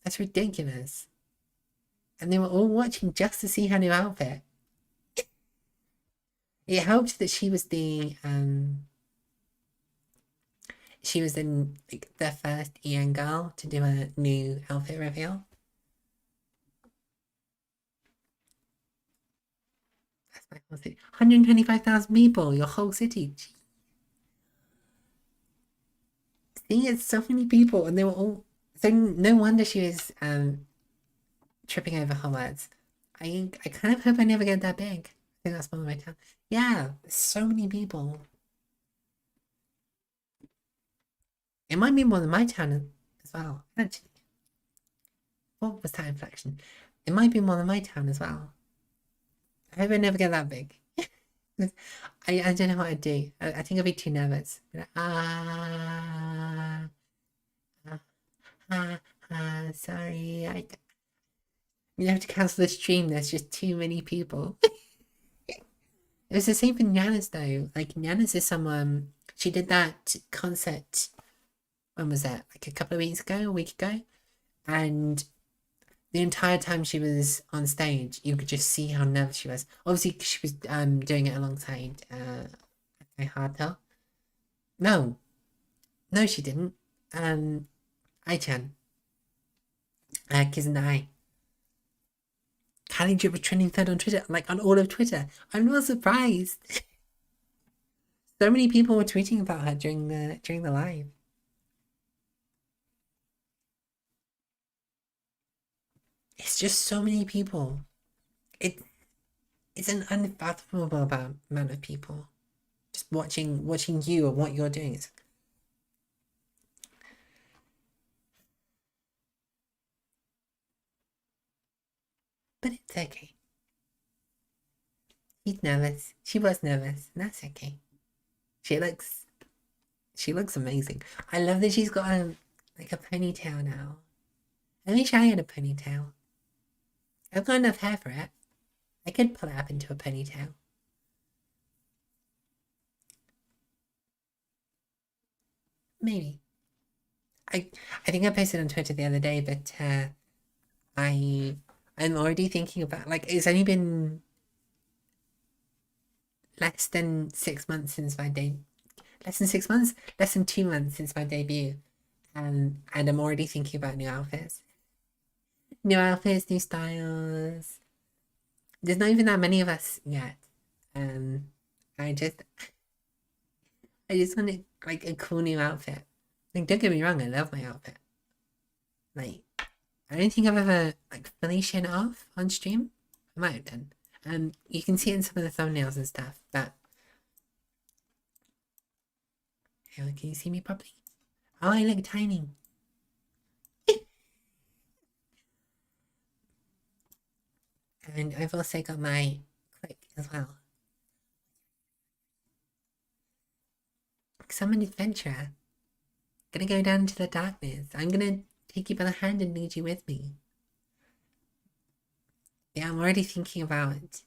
That's ridiculous. And they were all watching just to see her new outfit. It helped that she was the like the first EN girl to do a new outfit reveal. That's my whole city. 125,000 people, your whole city. See, it's so many people, and they were all. So no wonder she was tripping over her words. I kind of hope I never get that big. I think that's one of my town. Yeah, so many people. It might be more than my town as well. Actually, what was that inflection? It might be more than my town as well. I hope I never get that big. I don't know what I'd do. I think I'd be too nervous. Like, sorry. You have to cancel the stream. There's just too many people. It was the same for Nyanas though. Like Nyanas is someone. She did that concert. When was that? Like a couple of weeks ago, a week ago, and the entire time she was on stage, you could just see how nervous she was. Obviously, she was doing it alongside Hardtail. No, no, she didn't. Ai-chan, Kiss in the Eye. Kylie Drip was trending third on Twitter, like on all of Twitter. I'm not surprised. So many people were tweeting about her during the live. It's just so many people. It's an unfathomable amount of people just watching you and what you're doing. But it's okay. He's nervous. She was nervous. And that's okay. She looks amazing. I love that she's got like a ponytail now. I wish I had a ponytail. I've got enough hair for it. I could pull it up into a ponytail. Maybe. I think I posted on Twitter the other day, but I'm already thinking about like it's only been less than 6 months since my less than 6 months, less than 2 months since my debut, and I'm already thinking about new outfits, new styles. There's not even that many of us yet. I just wanted like a cool new outfit. Like, don't get me wrong, I love my outfit. Like, I don't think I've ever like fully shown it off on stream. I might have done. You can see it in some of the thumbnails and stuff, but can you see me properly? Oh, I look tiny. And I've also got my click as well. Because I'm an adventurer. Gonna go down into the darkness. I'm gonna take you by the hand and lead you with me. Yeah, I'm already thinking about it.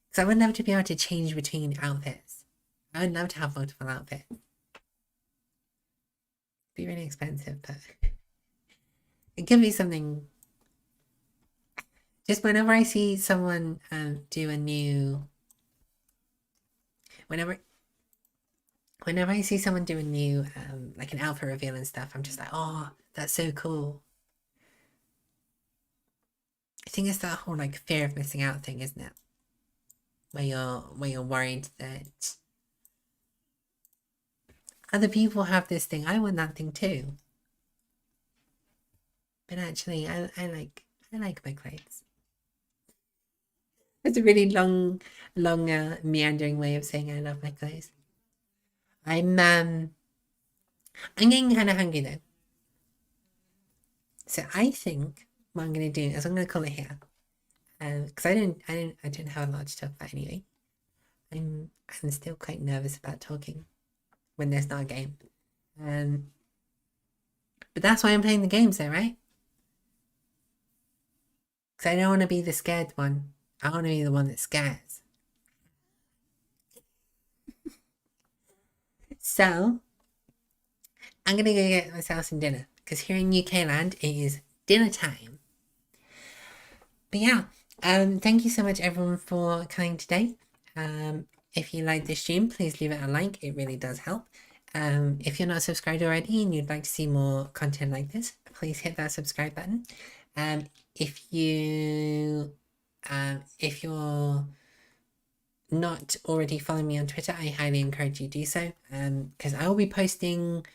Because I would love to be able to change between outfits. I would love to have multiple outfits. be really expensive, but it could be something. Just whenever I see someone do a new, whenever I see someone do a new like an outfit reveal and stuff, I'm just like, oh, that's so cool. I think it's that whole like fear of missing out thing, isn't it? Where you're worried that other people have this thing, I want that thing too. But actually, I like my clothes. It's a really long, meandering way of saying I love my clothes. I'm getting kind of hungry though. So I think what I'm gonna do is I'm gonna call it here. Because I don't have a lot to talk about anyway. I'm still quite nervous about talking when there's not a game. But that's why I'm playing the games though, right? Because I don't want to be the scared one. I want to be the one that scares. So, I'm gonna go get myself some dinner. Because here in UK land, it is dinner time. But yeah, thank you so much everyone for coming today. If you like this stream, please leave it a like. It really does help. If you're not subscribed already and you'd like to see more content like this, please hit that subscribe button. If you're not already following me on Twitter, I highly encourage you to do so. Because I will be posting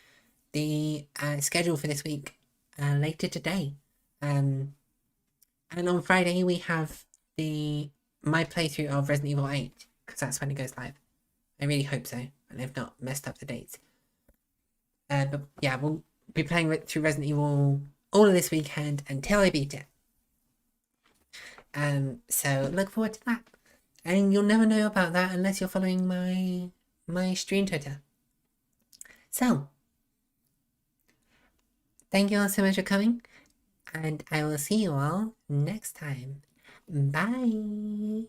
the schedule for this week later today. And on Friday we have my playthrough of Resident Evil 8, because that's when it goes live. I really hope so, and they've not messed up the dates. But yeah, we'll be playing through Resident Evil all of this weekend until I beat it. So look forward to that. And you'll never know about that unless you're following my stream Twitter. So, thank you all so much for coming, and I will see you all next time. Bye!